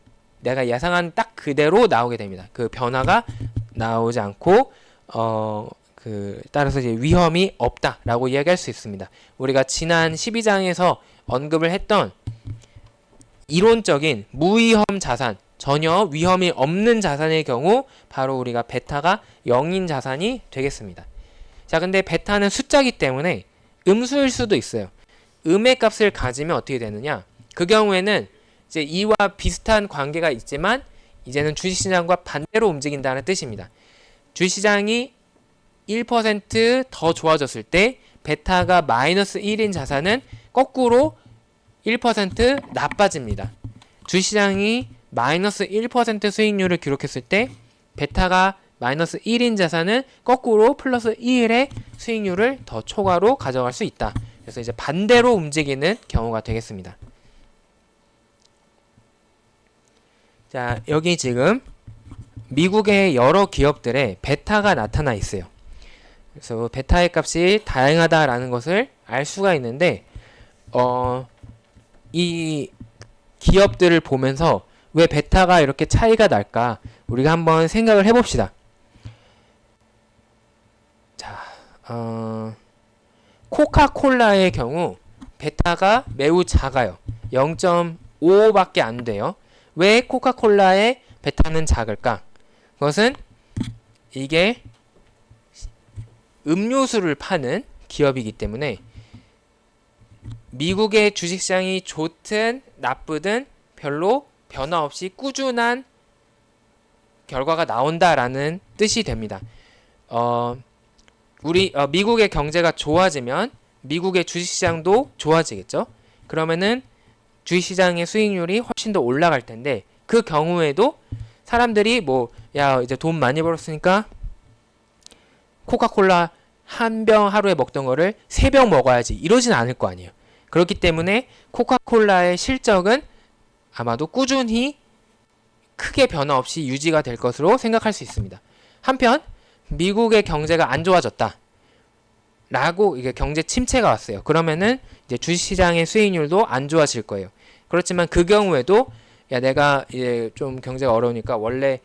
[SPEAKER 1] 내가 예상한 딱 그대로 나오게 됩니다. 그 변화가 나오지 않고 따라서 이제 위험이 없다라고 이야기할 수 있습니다. 우리가 지난 12장에서 언급을 했던 이론적인 무위험 자산, 전혀 위험이 없는 자산의 경우 바로 우리가 베타가 0인 자산이 되겠습니다. 자, 근데 베타는 숫자이기 때문에 음수일 수도 있어요. 음의 값을 가지면 어떻게 되느냐? 그 경우에는 이제 이와 비슷한 관계가 있지만 이제는 주식시장과 반대로 움직인다는 뜻입니다. 주식시장이 1% 더 좋아졌을 때 베타가 마이너스 1인 자산은 거꾸로 1% 나빠집니다. 주식시장이 마이너스 1% 수익률을 기록했을 때 베타가 마이너스 1인 자산은 거꾸로 플러스 1의 수익률을 더 초과로 가져갈 수 있다. 그래서 이제 반대로 움직이는 경우가 되겠습니다. 자, 여기 지금 미국의 여러 기업들의 베타가 나타나 있어요. 그래서 베타의 값이 다양하다라는 것을 알 수가 있는데 이 기업들을 보면서 왜 베타가 이렇게 차이가 날까? 우리가 한번 생각을 해봅시다. 자, 코카콜라의 경우 베타가 매우 작아요. 0.5밖에 안 돼요. 왜 코카콜라의 베타는 작을까? 그것은 이게 음료수를 파는 기업이기 때문에 미국의 주식시장이 좋든 나쁘든 별로 변화 없이 꾸준한 결과가 나온다라는 뜻이 됩니다. 미국의 경제가 좋아지면 미국의 주식시장도 좋아지겠죠. 그러면은 주식시장의 수익률이 훨씬 더 올라갈 텐데 그 경우에도 사람들이 이제 돈 많이 벌었으니까 코카콜라 한 병 하루에 먹던 거를 3병 먹어야지 이러진 않을 거 아니에요. 그렇기 때문에 코카콜라의 실적은 아마도 꾸준히 크게 변화 없이 유지가 될 것으로 생각할 수 있습니다. 한편 미국의 경제가 안 좋아졌다 라고 이게 경제 침체가 왔어요. 그러면은 이제 주식시장의 수익률도 안 좋아질 거예요. 그렇지만 그 경우에도 내가 이제 좀 경제가 어려우니까 원래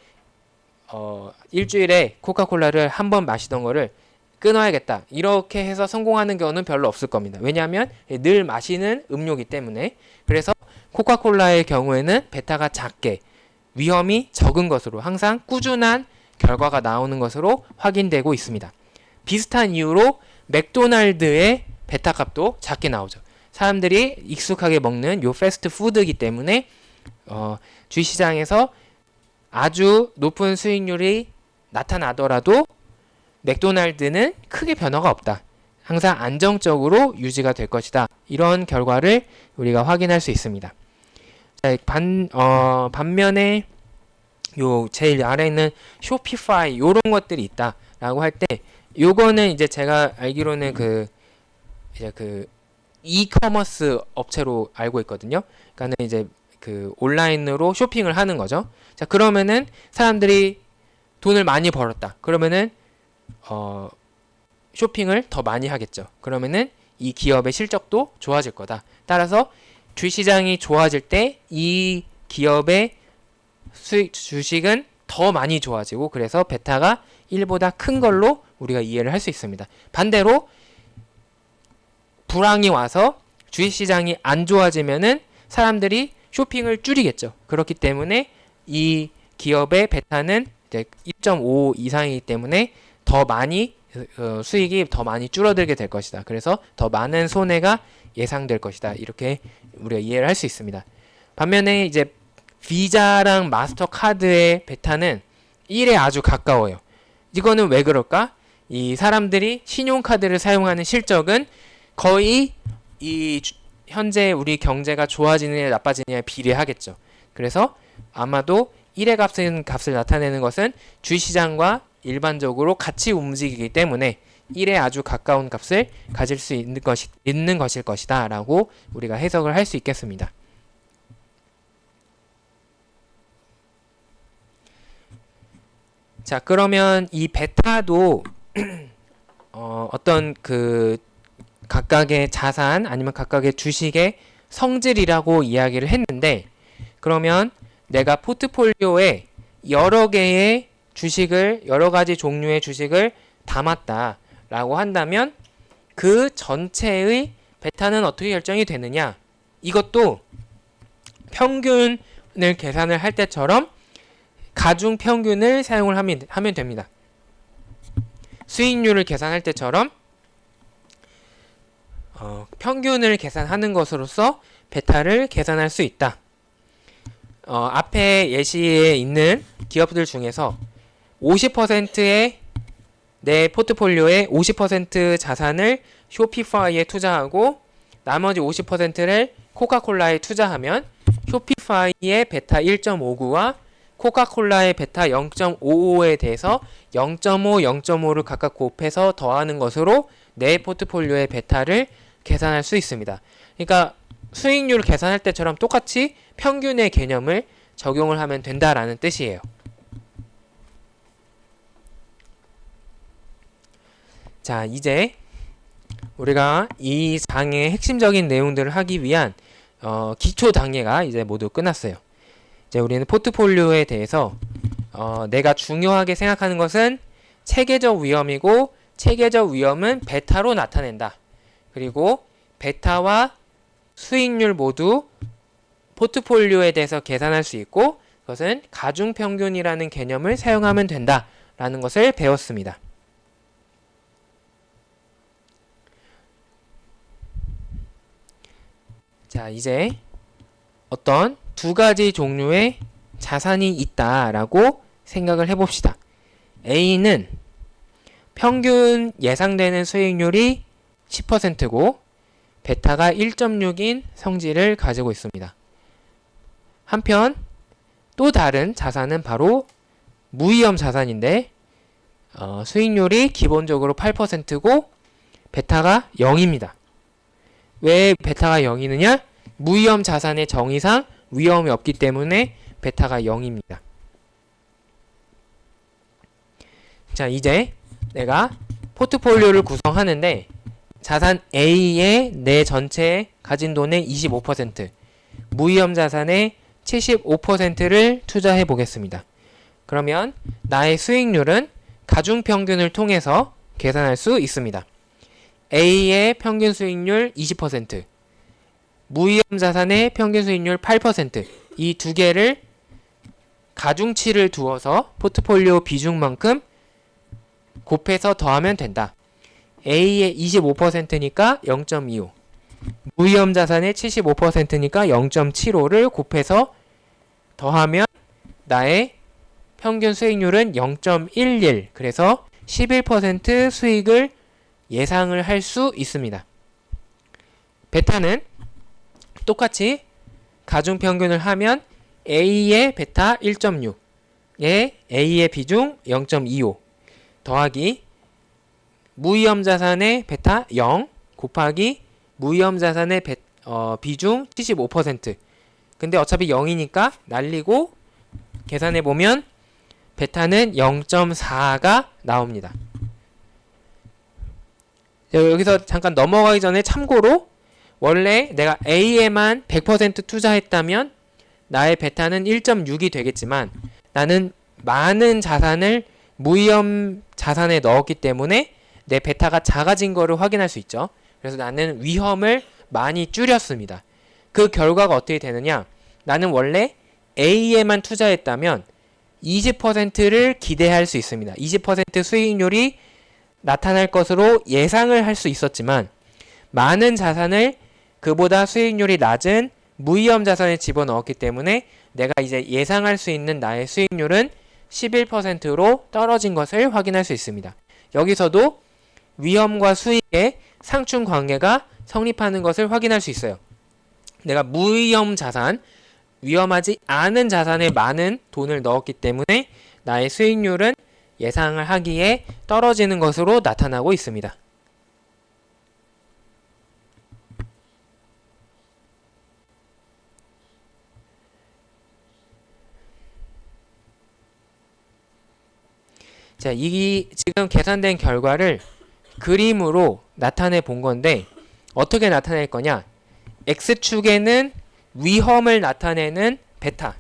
[SPEAKER 1] 일주일에 코카콜라를 한 번 마시던 거를 끊어야겠다. 이렇게 해서 성공하는 경우는 별로 없을 겁니다. 왜냐하면 늘 마시는 음료이기 때문에. 그래서 코카콜라의 경우에는 베타가 작게 위험이 적은 것으로 항상 꾸준한 결과가 나오는 것으로 확인되고 있습니다. 비슷한 이유로 맥도날드의 베타 값도 작게 나오죠. 사람들이 익숙하게 먹는 요 패스트푸드이기 때문에 주식시장에서 아주 높은 수익률이 나타나더라도 맥도날드는 크게 변화가 없다. 항상 안정적으로 유지가 될 것이다. 이런 결과를 우리가 확인할 수 있습니다. 자, 반면에 요 제일 아래에 있는 쇼피파이 요런 것들이 있다라고 할 때 요거는 이제 제가 알기로는 그 이커머스 업체로 알고 있거든요. 그러니까는 이제 그 온라인으로 쇼핑을 하는 거죠. 자, 그러면은 사람들이 돈을 많이 벌었다. 그러면은 쇼핑을 더 많이 하겠죠. 그러면은 이 기업의 실적도 좋아질 거다. 따라서 주시장이 좋아질 때 이 기업의 주식은 더 많이 좋아지고 그래서 베타가 1보다 큰 걸로 우리가 이해를 할 수 있습니다. 반대로 불황이 와서 주식시장이 안 좋아지면은 사람들이 쇼핑을 줄이겠죠. 그렇기 때문에 이 기업의 베타는 이제 1.5 이상이기 때문에 더 많이 수익이 더 많이 줄어들게 될 것이다. 그래서 더 많은 손해가 예상될 것이다. 이렇게 우리가 이해를 할 수 있습니다. 반면에 이제 비자랑 마스터카드의 베타는 1에 아주 가까워요. 이거는 왜 그럴까? 이 사람들이 신용카드를 사용하는 실적은 거의 이 현재 우리 경제가 좋아지느냐 나빠지느냐에 비례하겠죠. 그래서 아마도 1의 값을 나타내는 것은 주시장과 일반적으로 같이 움직이기 때문에 1에 아주 가까운 값을 가질 수 있는 것일 것이다 라고 우리가 해석을 할 수 있겠습니다. 자, 그러면 이 베타도 어떤 그 각각의 자산 아니면 각각의 주식의 성질이라고 이야기를 했는데, 그러면 내가 포트폴리오에 여러 개의 주식을, 여러 가지 종류의 주식을 담았다 라고 한다면 그 전체의 베타는 어떻게 결정이 되느냐? 이것도 평균을 계산을 할 때처럼 가중 평균을 사용을 하면 됩니다. 수익률을 계산할 때처럼 평균을 계산하는 것으로서 베타를 계산할 수 있다. 앞에 예시에 있는 기업들 중에서 50%의 내 포트폴리오의 50% 자산을 쇼피파이에 투자하고 나머지 50%를 코카콜라에 투자하면 쇼피파이의 베타 1.59와 코카콜라의 베타 0.55에 대해서 0.5, 0.5를 각각 곱해서 더하는 것으로 내 포트폴리오의 베타를 계산할 수 있습니다. 그러니까 수익률을 계산할 때처럼 똑같이 평균의 개념을 적용을 하면 된다라는 뜻이에요. 자, 이제 우리가 이 장의 핵심적인 내용들을 하기 위한 기초 단계가 이제 모두 끝났어요. 이제 우리는 포트폴리오에 대해서 내가 중요하게 생각하는 것은 체계적 위험이고, 체계적 위험은 베타로 나타낸다. 그리고 베타와 수익률 모두 포트폴리오에 대해서 계산할 수 있고, 그것은 가중평균이라는 개념을 사용하면 된다라는 것을 배웠습니다. 자, 이제 어떤 두 가지 종류의 자산이 있다라고 생각을 해봅시다. A는 평균 예상되는 수익률이 10%고 베타가 1.6인 성질을 가지고 있습니다. 한편 또 다른 자산은 바로 무위험 자산인데 수익률이 기본적으로 8%고 베타가 0입니다. 왜 베타가 0이느냐? 무위험 자산의 정의상 위험이 없기 때문에 베타가 0입니다. 자, 이제 내가 포트폴리오를 구성하는데 자산 A의 내 전체 가진 돈의 25%, 무위험 자산의 75%를 투자해 보겠습니다. 그러면 나의 수익률은 가중평균을 통해서 계산할 수 있습니다. A의 평균 수익률 20%, 무위험 자산의 평균 수익률 8%, 이 두 개를 가중치를 두어서 포트폴리오 비중만큼 곱해서 더하면 된다. A의 25%니까 0.25, 무위험 자산의 75%니까 0.75를 곱해서 더하면 나의 평균 수익률은 0.11, 그래서 11% 수익을 예상을 할 수 있습니다. 베타는 똑같이 가중평균을 하면 A의 베타 1.6에 A의 비중 0.25 더하기 무위험 자산의 베타 0 곱하기 무위험 자산의 비중 75%. 근데 어차피 0이니까 날리고 계산해보면 베타는 0.4가 나옵니다. 여기서 잠깐 넘어가기 전에 참고로 원래 내가 A에만 100% 투자했다면 나의 베타는 1.6이 되겠지만 나는 많은 자산을 무위험 자산에 넣었기 때문에 내 베타가 작아진 거를 확인할 수 있죠. 그래서 나는 위험을 많이 줄였습니다. 그 결과가 어떻게 되느냐? 나는 원래 A에만 투자했다면 20%를 기대할 수 있습니다. 20% 수익률이 나타날 것으로 예상을 할 수 있었지만 많은 자산을 그보다 수익률이 낮은 무위험 자산에 집어넣었기 때문에 내가 이제 예상할 수 있는 나의 수익률은 11%로 떨어진 것을 확인할 수 있습니다. 여기서도 위험과 수익의 상충 관계가 성립하는 것을 확인할 수 있어요. 내가 무위험 자산, 위험하지 않은 자산에 많은 돈을 넣었기 때문에 나의 수익률은 예상을 하기에 떨어지는 것으로 나타나고 있습니다. 자, 이 지금 계산된 결과를 그림으로 나타내 본 건데 어떻게 나타낼 거냐? X축에는 위험을 나타내는 베타,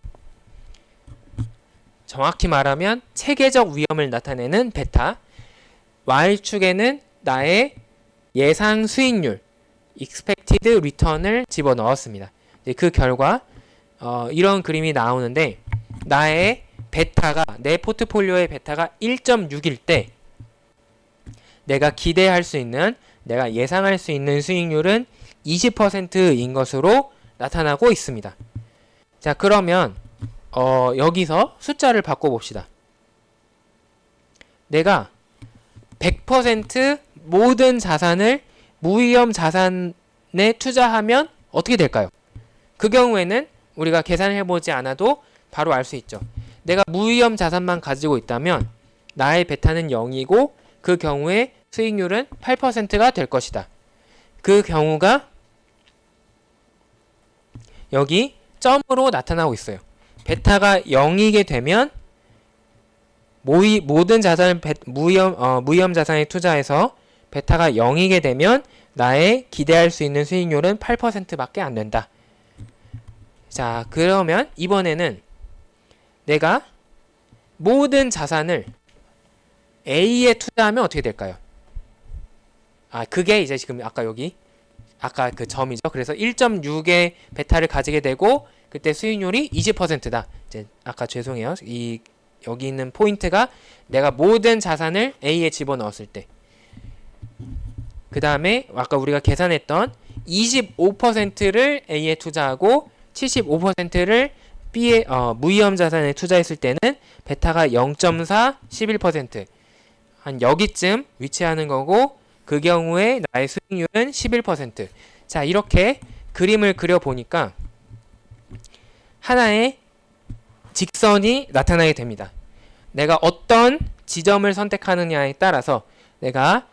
[SPEAKER 1] 정확히 말하면 체계적 위험을 나타내는 베타, Y축에는 나의 예상 수익률, expected return을 집어넣었습니다. 그 결과 이런 그림이 나오는데 나의 베타가, 내 포트폴리오의 베타가 1.6일 때 내가 기대할 수 있는, 내가 예상할 수 있는 수익률은 20%인 것으로 나타나고 있습니다. 자, 그러면 여기서 숫자를 바꿔봅시다. 내가 100% 모든 자산을 무위험 자산에 투자하면 어떻게 될까요? 그 경우에는 우리가 계산해보지 않아도 바로 알 수 있죠. 내가 무위험 자산만 가지고 있다면 나의 베타는 0이고 그 경우에 수익률은 8%가 될 것이다. 그 경우가 여기 점으로 나타나고 있어요. 베타가 0이게 되면 모든 자산을 무위험 자산에 투자해서 베타가 0이게 되면 나의 기대할 수 있는 수익률은 8%밖에 안 된다. 자, 그러면 이번에는 내가 모든 자산을 A에 투자하면 어떻게 될까요? 그게 이제 지금 아까 그 점이죠. 그래서 1.6의 베타를 가지게 되고 그때 수익률이 20%다. 이제 아까 죄송해요. 여기 있는 포인트가 내가 모든 자산을 A에 집어넣었을 때. 그 다음에 아까 우리가 계산했던 25%를 A에 투자하고 75%를 B에 무위험 자산에 투자했을 때는 베타가 0.4, 11%. 한 여기쯤 위치하는 거고 그 경우에 나의 수익률은 11%. 자, 이렇게 그림을 그려보니까 하나의 직선이 나타나게 됩니다. 내가 어떤 지점을 선택하느냐에 따라서 내가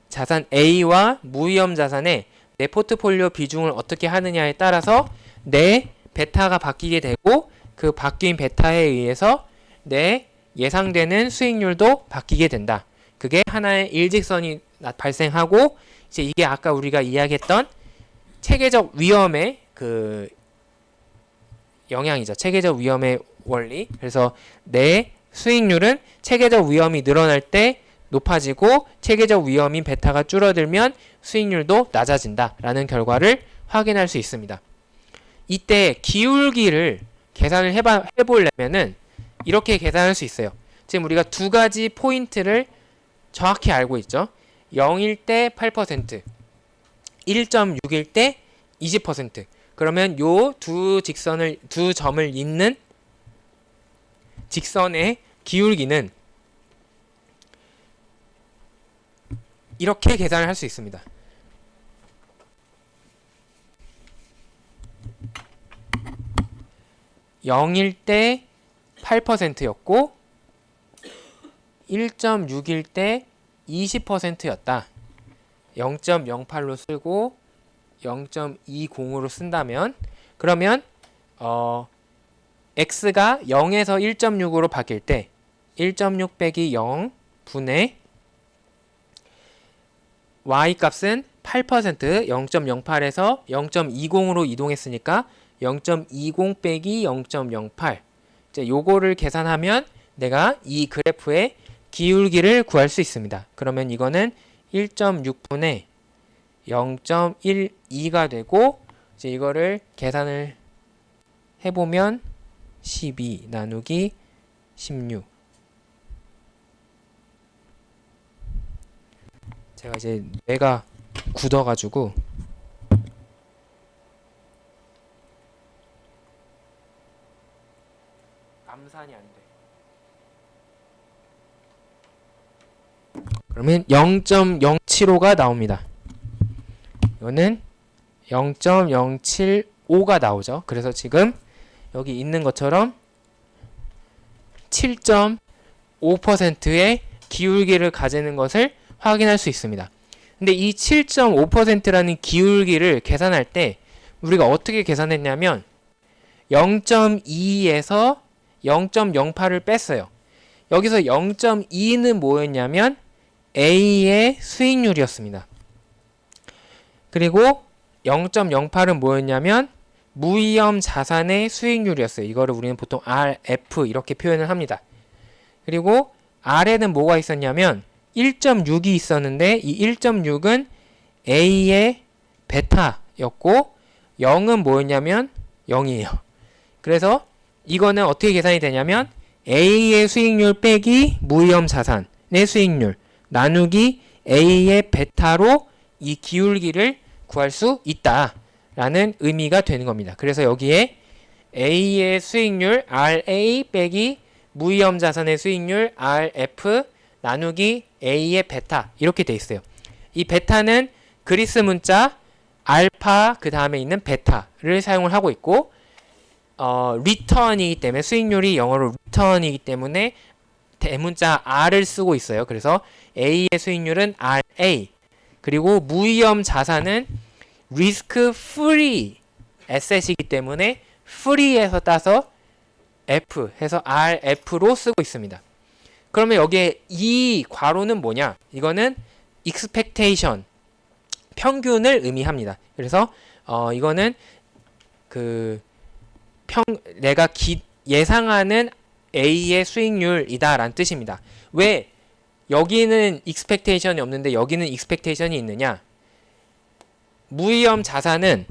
[SPEAKER 1] 자산 A와 무위험 자산의 내 포트폴리오 비중을 어떻게 하느냐에 따라서 내 베타가 바뀌게 되고 그 바뀐 베타에 의해서 내 예상되는 수익률도 바뀌게 된다. 그게 하나의 일직선이 발생하고 이제 이게 아까 우리가 이야기했던 체계적 위험의 그 영향이죠. 체계적 위험의 원리. 그래서 내 수익률은 체계적 위험이 늘어날 때 높아지고 체계적 위험인 베타가 줄어들면 수익률도 낮아진다라는 결과를 확인할 수 있습니다. 이때 기울기를 계산을 해보려면은 이렇게 계산할 수 있어요. 지금 우리가 두 가지 포인트를 정확히 알고 있죠. 0일 때 8%, 1.6일 때 20%. 그러면 요 두 점을 잇는 직선의 기울기는 이렇게 계산을 할 수 있습니다. 0일 때 8%였고 1.6일 때 20%였다. 0.08로 쓰고 0.20으로 쓴다면 그러면 x가 0에서 1.6으로 바뀔 때 1.6 빼기 0 분의 y 값은 8%, 0.08에서 0.20으로 이동했으니까 0.20 빼기 0.08. 이제 요거를 계산하면 내가 이 그래프의 기울기를 구할 수 있습니다. 그러면 이거는 1.6분의 0.12가 되고 이제 이거를 계산을 해보면 12 나누기 16. 제가 이제 뇌가 굳어가지고 암산이 안 돼. 그러면 0.075가 나옵니다. 이거는 0.075가 나오죠. 그래서 지금 여기 있는 것처럼 7.5%의 기울기를 가지는 것을 확인할 수 있습니다. 근데 이 7.5%라는 기울기를 계산할 때 우리가 어떻게 계산했냐면 0.2에서 0.08을 뺐어요. 여기서 0.2는 뭐였냐면 A의 수익률이었습니다. 그리고 0.08은 뭐였냐면 무위험 자산의 수익률이었어요. 이거를 우리는 보통 RF 이렇게 표현을 합니다. 그리고 R에는 뭐가 있었냐면 1.6이 있었는데 이 1.6은 A의 베타였고 0은 뭐였냐면 0이에요. 그래서 이거는 어떻게 계산이 되냐면 A의 수익률 빼기 무위험 자산의 수익률 나누기 A의 베타로 이 기울기를 구할 수 있다라는 의미가 되는 겁니다. 그래서 여기에 A의 수익률 RA 빼기 무위험 자산의 수익률 RF 나누기 A의 베타 이렇게 돼 있어요. 이 베타는 그리스 문자 알파 그 다음에 있는 베타를 사용을 하고 있고 return이기 때문에 수익률이 영어로 return이기 때문에 대문자 R을 쓰고 있어요. 그래서 A의 수익률은 RA 그리고 무위험 자산은 risk free asset이기 때문에 free에서 따서 F 해서 RF로 쓰고 있습니다. 그러면 여기에 이 괄호는 뭐냐? 이거는 expectation 평균을 의미합니다. 그래서 이거는 내가 예상하는 A의 수익률이다라는 뜻입니다. 왜 여기는 expectation이 없는데 여기는 expectation이 있느냐? 무위험 자산은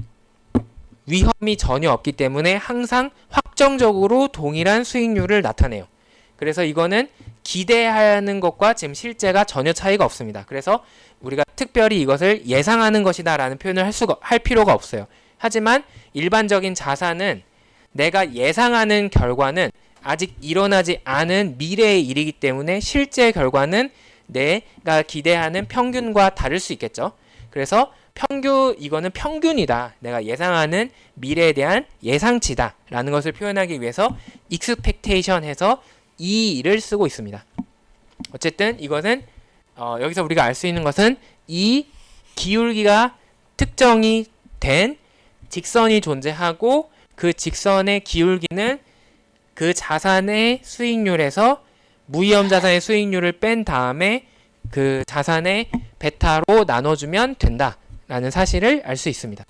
[SPEAKER 1] 위험이 전혀 없기 때문에 항상 확정적으로 동일한 수익률을 나타내요. 그래서 이거는 기대하는 것과 지금 실제가 전혀 차이가 없습니다. 그래서 우리가 특별히 이것을 예상하는 것이다 라는 표현을 할 필요가 없어요. 하지만 일반적인 자산은 내가 예상하는 결과는 아직 일어나지 않은 미래의 일이기 때문에 실제 결과는 내가 기대하는 평균과 다를 수 있겠죠. 그래서 이거는 평균이다. 내가 예상하는 미래에 대한 예상치다. 라는 것을 표현하기 위해서 expectation 해서 이를 쓰고 있습니다. 어쨌든 이것은 여기서 우리가 알 수 있는 것은 이 기울기가 특정이 된 직선이 존재하고 그 직선의 기울기는 그 자산의 수익률에서 무위험 자산의 수익률을 뺀 다음에 그 자산의 베타로 나눠주면 된다 라는 사실을 알 수 있습니다.